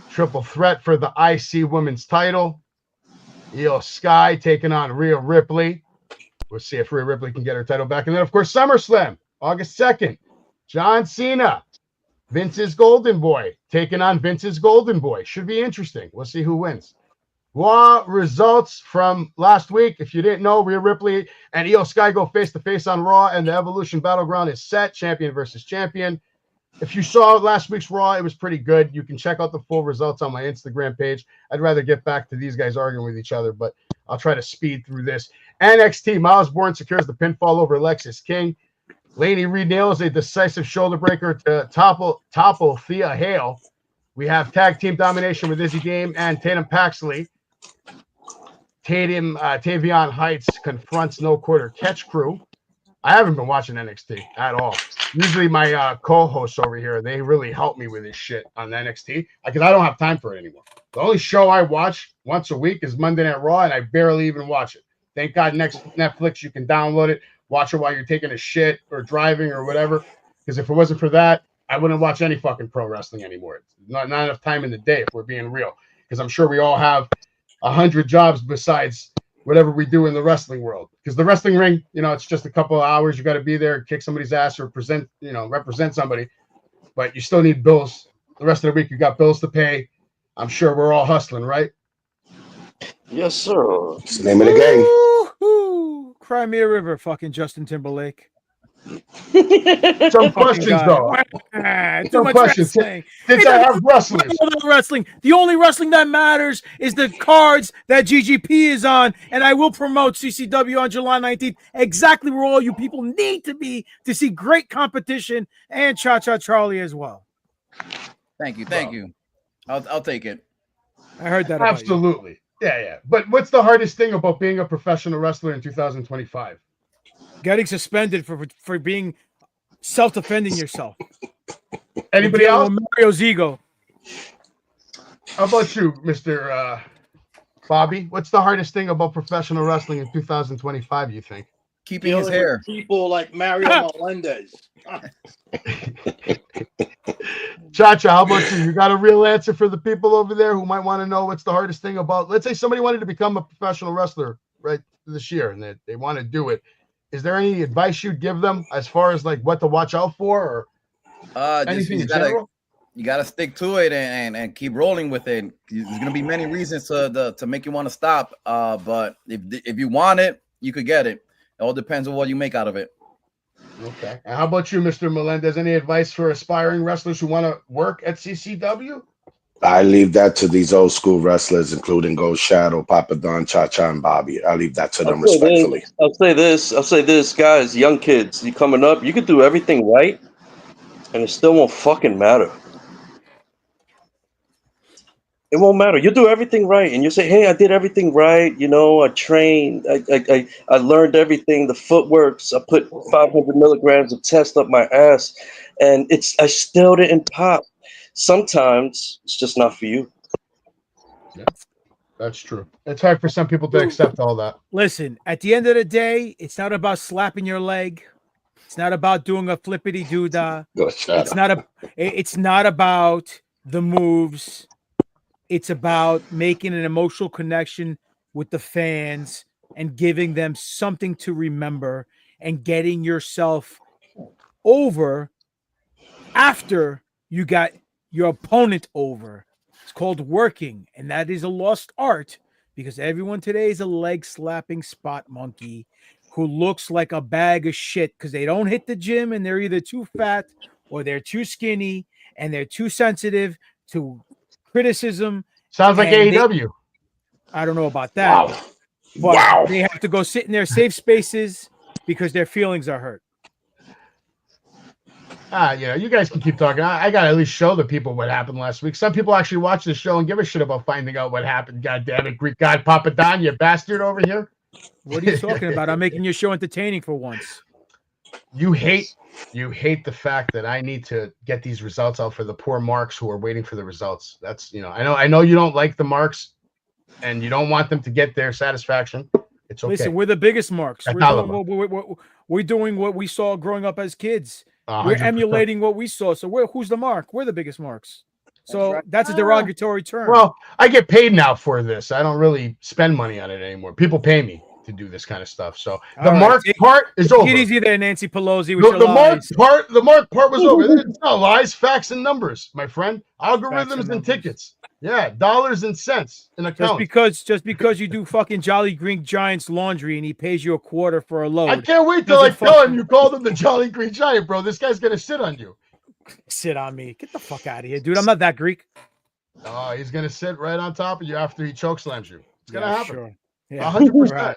Triple threat for the IC women's title. Io Sky taking on Rhea Ripley. We'll see if Rhea Ripley can get her title back. And then, of course, SummerSlam, August 2nd. John Cena, Vince's Golden Boy, taking on Vince's Golden Boy. Should be interesting. We'll see who wins. Raw results from last week. If you didn't know, Rhea Ripley and Io Sky go face-to-face on Raw, and the Evolution Battleground is set, champion versus champion. If you saw last week's Raw, it was pretty good. You can check out the full results on my Instagram page. I'd rather get back to these guys arguing with each other, but I'll try to speed through this. NXT, Miles Bourne secures the pinfall over Lexis King. Blayne Reed nails a decisive shoulder breaker to topple Thea Hale. We have tag team domination with Izzy Dame and Tatum Paxley. Tavion Heights confronts No Quarter Catch Crew. I haven't been watching NXT at all. Usually my co-hosts over here, they really help me with this shit on NXT because I don't have time for it anymore. The only show I watch once a week is Monday Night Raw, and I barely even watch it. Thank God Netflix, you can download it, watch it while you're taking a shit or driving or whatever. Because if it wasn't for that, I wouldn't watch any fucking pro wrestling anymore. It's not enough time in the day if we're being real. Because I'm sure we all have 100 jobs besides whatever we do in the wrestling world. Because the wrestling ring, it's just a couple of hours. You got to be there, kick somebody's ass, or represent somebody. But you still need bills. The rest of the week, you got bills to pay. I'm sure we're all hustling, right? Yes, sir. It's the name of the game. Woo-hoo. Cry me a river, fucking Justin Timberlake. Some questions, though. Too much wrestling. Since I have wrestlers. Wrestling. The only wrestling that matters is the cards that GGP is on, and I will promote CCW on July 19th, exactly where all you people need to be to see great competition, and Cha-Cha Charlie as well. Thank you. I'll take it. I heard that. Absolutely. Yeah. But what's the hardest thing about being a professional wrestler in 2025? Getting suspended for being self-defending yourself. Anybody else? Mario's ego. How about you, Mr. Bobby? What's the hardest thing about professional wrestling in 2025, you think? Keeping his hair. People like Mario Melendez. Cha-Cha, how about you? You got a real answer for the people over there who might want to know what's the hardest thing about, let's say somebody wanted to become a professional wrestler right this year and they want to do it. Is there any advice you'd give them as far as like what to watch out for or anything in general? You gotta stick to it and keep rolling with it. There's gonna be many reasons to make you want to stop. But if you want it, you could get it. It all depends on what you make out of it. Okay. And how about you, Mr. Melendez? Any advice for aspiring wrestlers who want to work at CCW? I leave that to these old school wrestlers, including Ghost Shadow, Papa Don, Cha-Cha, and Bobby. I leave that to them respectfully. I'll say this, guys, young kids, you coming up, you could do everything right, and it still won't fucking matter. It won't matter. You do everything right, and you say, "Hey, I did everything right. I trained. I learned everything. The footworks. I put 500 milligrams of test up my ass, and I still didn't pop." Sometimes it's just not for you. Yeah, that's true. It's hard for some people to accept all that. Listen, at the end of the day, it's not about slapping your leg. It's not about doing a flippity doo-dah. It's not about the moves. It's about making an emotional connection with the fans and giving them something to remember and getting yourself over after you got your opponent over. It's called working, and that is a lost art because everyone today is a leg slapping spot monkey who looks like a bag of shit because they don't hit the gym and they're either too fat or they're too skinny and they're too sensitive to criticism. Sounds like AEW. I don't know about that. Wow. but they have to go sit in their safe spaces because their feelings are hurt. You guys can keep talking. I got to at least show the people what happened last week. Some people actually watch the show and give a shit about finding out what happened. God damn it, Greek God, Papa Don, you bastard over here. What are you talking about? I'm making your show entertaining for once. You hate the fact that I need to get these results out for the poor marks who are waiting for the results. That's, I know you don't like the marks and you don't want them to get their satisfaction. It's okay. Listen, we're the biggest marks. We're doing what we saw growing up as kids. 100%. We're emulating what we saw. So who's the mark? We're the biggest marks. So that's a derogatory term. Well, I get paid now for this. I don't really spend money on it anymore. People pay me to do this kind of stuff. So the mark part is over. Get easy there, Nancy Pelosi. With the mark part was over. It's not lies, facts, and numbers, my friend. Algorithms and tickets. Yeah, dollars and cents in account. Just because you do fucking Jolly Green Giant's laundry and he pays you $0.25 for a load. I can't wait till I tell him you called him the Jolly Green Giant, bro. This guy's gonna sit on you. Sit on me. Get the fuck out of here, dude. I'm not that Greek. Oh, he's gonna sit right on top of you after he chokeslams you. It's gonna happen. Sure. Yeah, 100%. Right.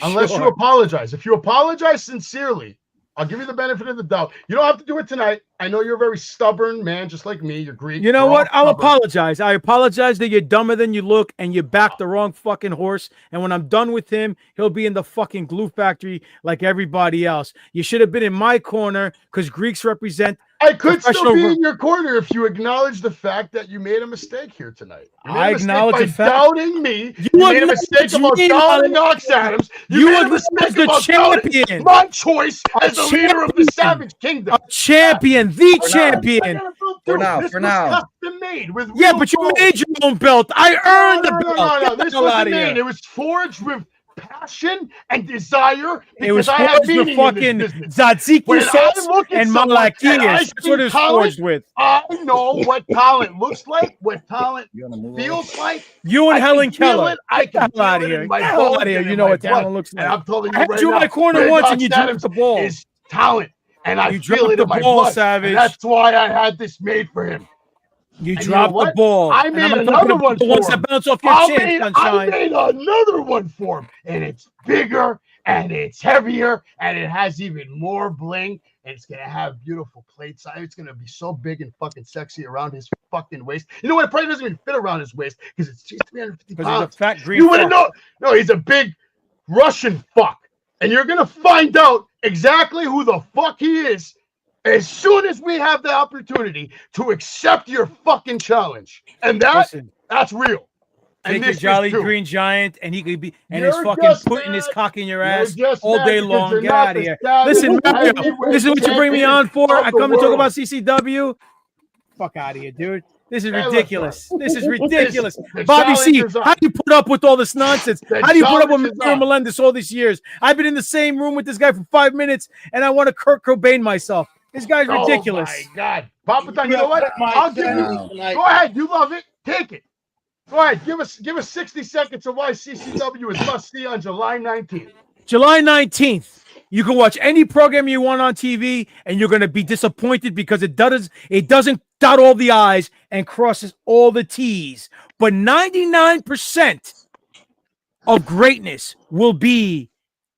Unless you apologize. If you apologize sincerely, I'll give you the benefit of the doubt. You don't have to do it tonight. I know you're a very stubborn man, just like me. You're Greek. You know what? I'll apologize. I apologize that you're dumber than you look and you backed the wrong fucking horse. And when I'm done with him, he'll be in the fucking glue factory like everybody else. You should have been in my corner because Greeks represent. I could still be in your corner if you acknowledge the fact that you made a mistake here tonight. I acknowledge the fact. Doubting me. You made a mistake about doubting Ox Adams. You made a mistake about doubting my choice as the leader of the Savage Kingdom. A champion, the champion. For now. Yeah, but you made your own belt. I earned the belt. No. This wasn't made. It was forged with passion and desire. It was forged with fucking tzatziki sauce and malakias. That's what it was forged with. I know what talent looks like, what talent feels like. You and Helen Keller. I can feel out of here. Get out of here. You know what talent looks like. And I'm telling you right now. I had you in my corner once and you dropped the ball. Is talent. And I you feel it in my blood. Savage. That's why I had this made for him. You dropped the ball. I made another one for him. That bounce off your chin, I made another one for him, and it's bigger, and it's heavier, and it has even more bling, and it's gonna have beautiful plates. It's gonna be so big and fucking sexy around his fucking waist. You know what? It probably doesn't even fit around his waist because it's 350 pounds. He's a fat green. You wouldn't know. No, he's a big Russian fuck, and you're gonna find out exactly who the fuck he is as soon as we have the opportunity to accept your fucking challenge. And that's real. Take your Jolly Green Giant, and he could be, and he's fucking putting his cock in your ass all day long. Get out of here. Listen, Mario, this is what you bring me on for. I come to talk about CCW. Fuck out of here, dude. This is ridiculous. This is ridiculous. Bobby C, how do you put up with all this nonsense? How do you put up with Mario Melendez all these years? I've been in the same room with this guy for 5 minutes, and I want to Kurt Cobain myself. This guy's ridiculous. Oh, my God. Papa Don, you know what? I'll give you. Go ahead. You love it. Take it. Go ahead. Give us 60 seconds of why CCW is must-see on July 19th. July 19th. You can watch any program you want on TV, and you're going to be disappointed because it doesn't dot all the I's and crosses all the T's. But 99% of greatness will be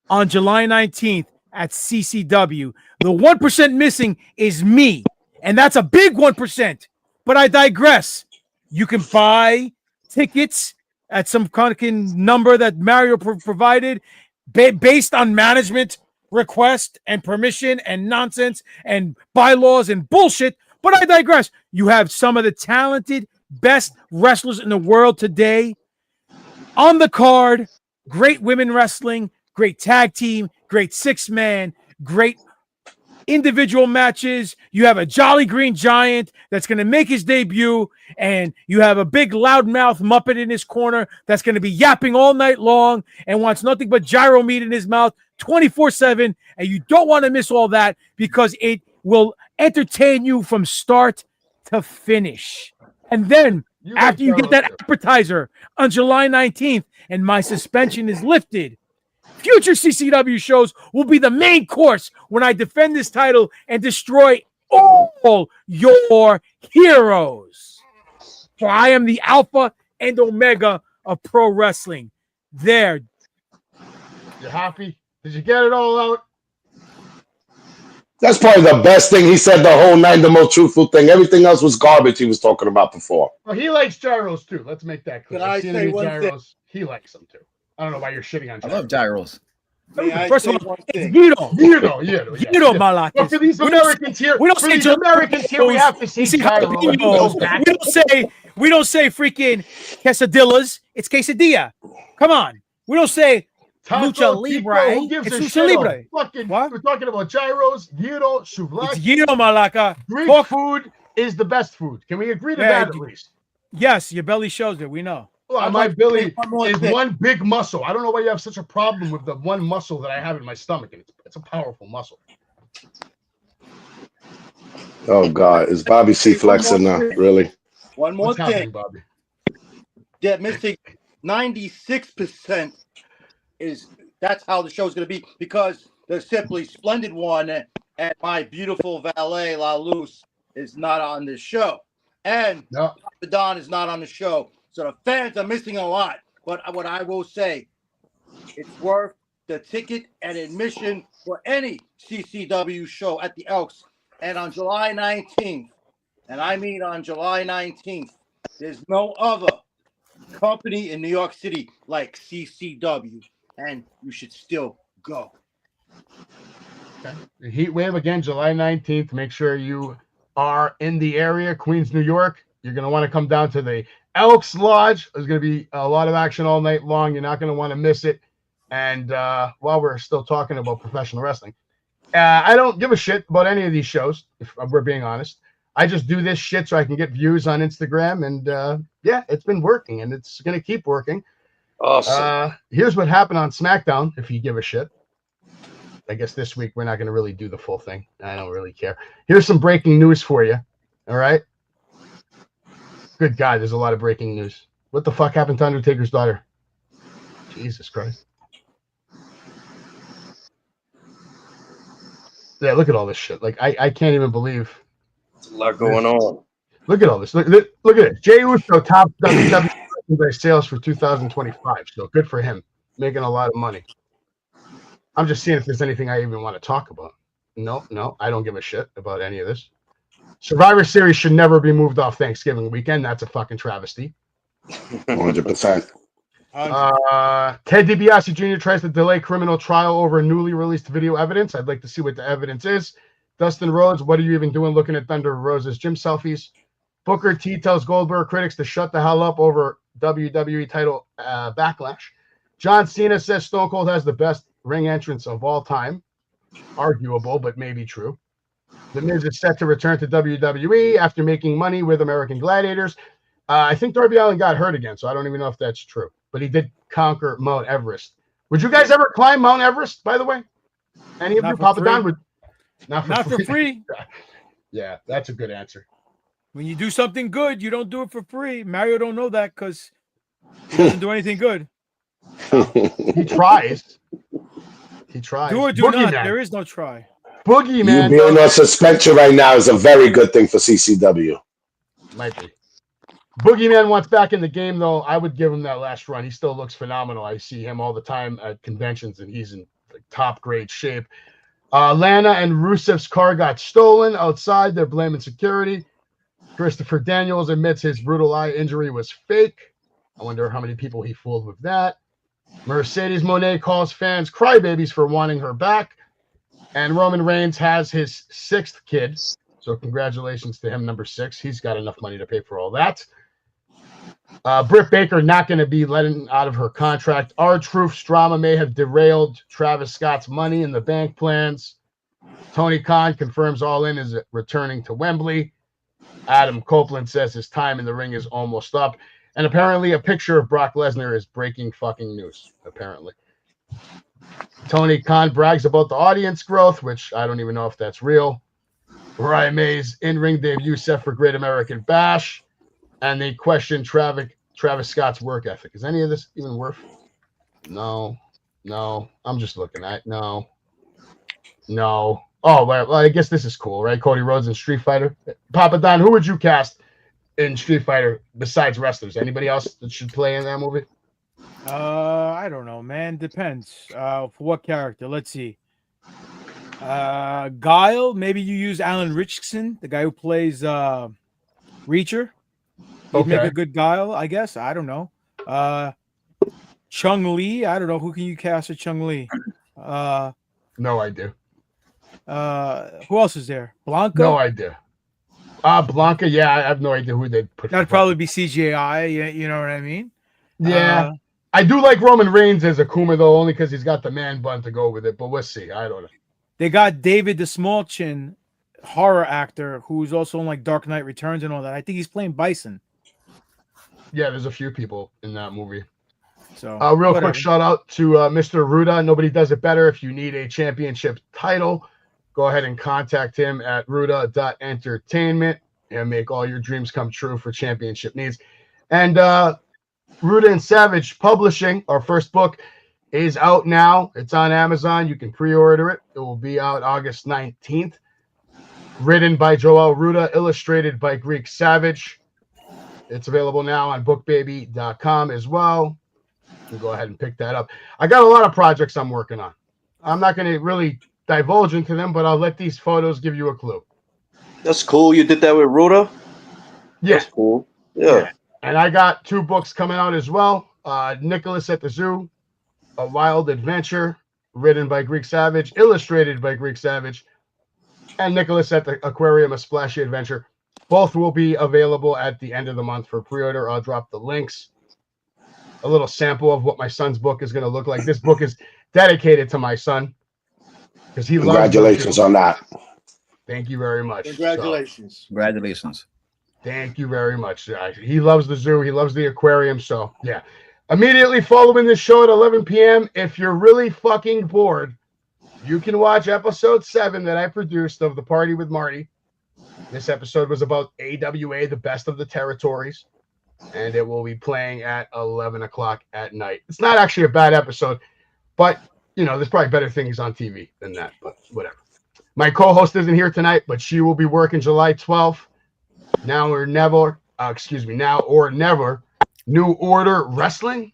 on July 19th at CCW. The 1% missing is me, and that's a big 1%. But I digress. You can buy tickets at some kind of number that Mario provided based on management request and permission and nonsense and bylaws and bullshit. But I digress. You have some of the talented, best wrestlers in the world today on the card. Great women wrestling, great tag team, great six-man, great individual matches. You have a Jolly Green Giant that's going to make his debut, and you have a big loudmouth Muppet in his corner that's going to be yapping all night long and wants nothing but gyro meat in his mouth 24/7, and you don't want to miss all that because it will entertain you from start to finish. And then after you get that appetizer on July 19th and my suspension is lifted, future CCW shows will be the main course when I defend this title and destroy all your heroes. For I am the alpha and omega of pro wrestling. There, You happy? Did you get it all out? That's probably the best thing he said the whole night, the most truthful thing. Everything else was garbage he was talking about before. Well, he likes gyros too. Let's make that clear. Can I say one gyros. He likes them too. I don't know why you're shitting on gyros. I love gyros. First of all, it's Guido Malakis. But for these Americans here, we have to say gyros. We don't say freaking quesadillas. It's quesadilla. Come on. We don't say lucha libre. Who gives it's a lucha shit libre. Fucking, what? We're talking about gyros, gyro, souvlaki. It's Guido Malaka. Greek food is the best food. Can we agree to that at least? Yes, your belly shows it. We know. Well, my belly is one big muscle. I don't know why you have such a problem with the one muscle that I have in my stomach, and it's a powerful muscle. Oh God, is Bobby C flexing now? Really? One more thing, Bobby. Yeah, missing 96% is that's how the show's going to be because the Simply Splendid one and my beautiful valet La Luz is not on this show, and the Don is not on the show. So the fans are missing a lot. But what I will say, it's worth the ticket and admission for any CCW show at the Elks. And on July 19th, and I mean on July 19th, there's no other company in New York City like CCW. And you should still go. Okay. The Heatwave again, July 19th. Make sure you are in the area, Queens, New York. You're going to want to come down to the Elks Lodge. There's going to be a lot of action all night long. You're not going to want to miss it. And while we're still talking about professional wrestling, I don't give a shit about any of these shows, if we're being honest. I just do this shit so I can get views on Instagram. And yeah, it's been working, and it's going to keep working. Awesome. Here's what happened on SmackDown, if you give a shit. I guess this week we're not going to really do the full thing. I don't really care. Here's some breaking news for you. All right? Good God, there's a lot of breaking news. What the fuck happened to Undertaker's daughter? Jesus Christ. Yeah, look at all this shit. Like, I can't even believe. There's a lot going on. Look at all this. Look at it. Jey Uso top WWE sales for 2025. So good for him. Making a lot of money. I'm just seeing if there's anything I even want to talk about. No, I don't give a shit about any of this. Survivor Series should never be moved off Thanksgiving weekend. That's a fucking travesty. 100%. Ted DiBiase Jr. tries to delay criminal trial over newly released video evidence. I'd like to see what the evidence is. Dustin Rhodes, what are you even doing looking at Thunder Rosa's gym selfies? Booker T tells Goldberg critics to shut the hell up over WWE title backlash. John Cena says Stone Cold has the best ring entrance of all time. Arguable, but maybe true. The Miz is set to return to WWE after making money with American Gladiators. I think Darby Allin got hurt again, so I don't even know if that's true. But he did conquer Mount Everest. Would you guys ever climb Mount Everest, by the way? Any of you? Papa Don would. Not for free. Yeah, that's a good answer. When you do something good, you don't do it for free. Mario don't know that because he doesn't do anything good. He tries. He tries. Do or do not. There is no try. Boogeyman. You being on suspension right now is a very good thing for CCW. Might be. Boogeyman wants back in the game, though. I would give him that last run. He still looks phenomenal. I see him all the time at conventions, and he's in top grade shape. Lana and Rusev's car got stolen outside. They're blaming security. Christopher Daniels admits his brutal eye injury was fake. I wonder how many people he fooled with that. Mercedes Moné calls fans crybabies for wanting her back. And Roman Reigns has his 6th kid. So congratulations to him, number 6. He's got enough money to pay for all that. Britt Baker not going to be letting out of her contract. R-Truth's drama may have derailed Travis Scott's Money in the Bank plans. Tony Khan confirms All In is returning to Wembley. Adam Copeland says his time in the ring is almost up. And apparently a picture of Brock Lesnar is breaking fucking news, apparently. Tony Khan brags about the audience growth, which I don't even know if that's real. Mariah May's in-ring debut set for Great American Bash. And they question Travis Scott's work ethic. Is any of this even worth? No. I'm just looking at no. Oh, well, I guess this is cool, right? Cody Rhodes in Street Fighter. Papa Don, who would you cast in Street Fighter besides wrestlers? Anybody else that should play in that movie? I don't know, man. Depends. For what character? Let's see. Guile. Maybe you use Alan Richardson, the guy who plays Reacher. He'd make a good Guile, I guess. I don't know. Chung Lee. I don't know. Who can you cast as Chung Lee? No idea. Who else is there? Blanca? No idea. Blanca, yeah, I have no idea who they'd put. That'd probably be CGI. You know what I mean? Yeah. I do like Roman Reigns as Akuma, though, only because he's got the man bun to go with it. But we'll see. I don't know. They got David the Small Chin, horror actor, who's also in like Dark Knight Returns and all that. I think he's playing Bison. Yeah, there's a few people in that movie. So, real quick shout out to Mr. Ruda. Nobody does it better. If you need a championship title, go ahead and contact him at ruda.entertainment and make all your dreams come true for championship needs. And Ruda and Savage Publishing, our first book, is out now. It's on Amazon. You can pre-order it. It will be out August 19th. Written by Joel Ruda, illustrated by Greek Savage. It's available now on bookbaby.com as well. You can go ahead and pick that up. I got a lot of projects I'm working on. I'm not going to really divulge into them, but I'll let these photos give you a clue. That's cool. You did that with Ruda? Yeah. That's cool. Yeah. And I got 2 books coming out as well. Nicholas at the Zoo, A Wild Adventure, written by Greek Savage, illustrated by Greek Savage, and Nicholas at the Aquarium, A Splashy Adventure. Both will be available at the end of the month for pre-order. I'll drop the links. A little sample of what my son's book is going to look like. This book is dedicated to my son because he loves. Congratulations on that. Thank you very much. Congratulations. Congratulations. Thank you very much. He loves the zoo. He loves the aquarium. So, yeah. Immediately following this show at 11 p.m., if you're really fucking bored, you can watch episode 7 that I produced of The Party with Marty. This episode was about AWA, the best of the territories, and it will be playing at 11 o'clock at night. It's not actually a bad episode, but, you know, there's probably better things on TV than that, but whatever. My co-host isn't here tonight, but she will be working July 12th. Now or never. Now or never. New Order Wrestling.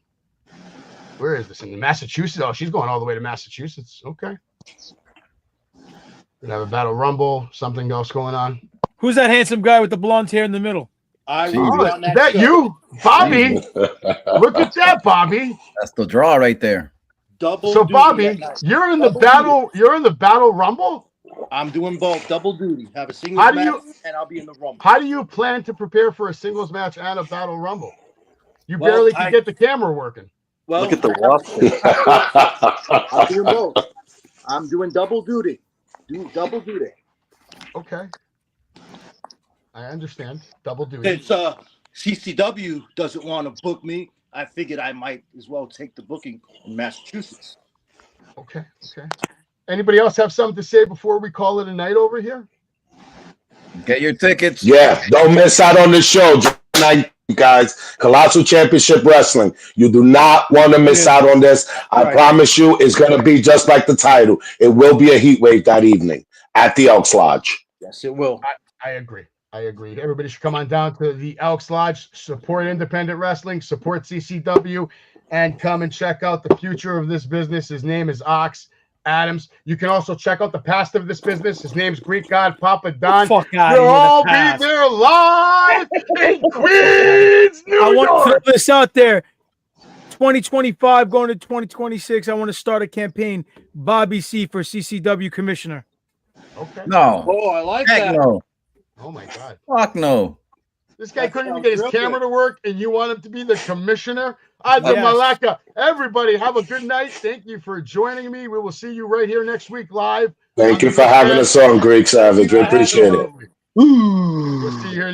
Where is this? In Massachusetts? Oh, she's going all the way to Massachusetts. Okay. Gonna have a Battle Rumble. Something else going on. Who's that handsome guy with the blonde hair in the middle? I is that show. you, Bobby? Look at that, Bobby. That's the draw right there. Double. So, Bobby, you're in the battle. You're in the Battle Rumble. I'm doing both, double duty. Have a singles match, and I'll be in the Rumble. How do you plan to prepare for a singles match and a Battle Rumble? You barely can get the camera working. Well, look at the roster. I'm doing both. I'm doing double duty. Do double duty. Okay. I understand. Double duty. Since CCW doesn't want to book me, I figured I might as well take the booking in Massachusetts. Okay. Anybody else have something to say before we call it a night over here? Get your tickets. Yeah, don't miss out on the show tonight, guys. Colossal Championship Wrestling. You do not want to miss out on this. I promise you, it's going to be just like the title. It will be a heat wave that evening at the Elks Lodge. Yes, it will. I agree. Everybody should come on down to the Elks Lodge, support independent wrestling, support CCW, and come and check out the future of this business. His name is Ox Adams. You can also check out the past of this business. His name's Greek God Papa Don. You'll all be there live in Queens, New York. I want to throw this out there. 2025 going to 2026. I want to start a campaign. Bobby C for CCW commissioner. Okay. No. Oh, I like Heck that. no. Oh my God. Fuck no. This guy couldn't even get his camera to work, and you want him to be the commissioner? Adi Yes. Malaka. Everybody, have a good night. Thank you for joining me. We will see you right here next week live. Thank you for having us on, Greek Savage. We appreciate it. We'll see you here next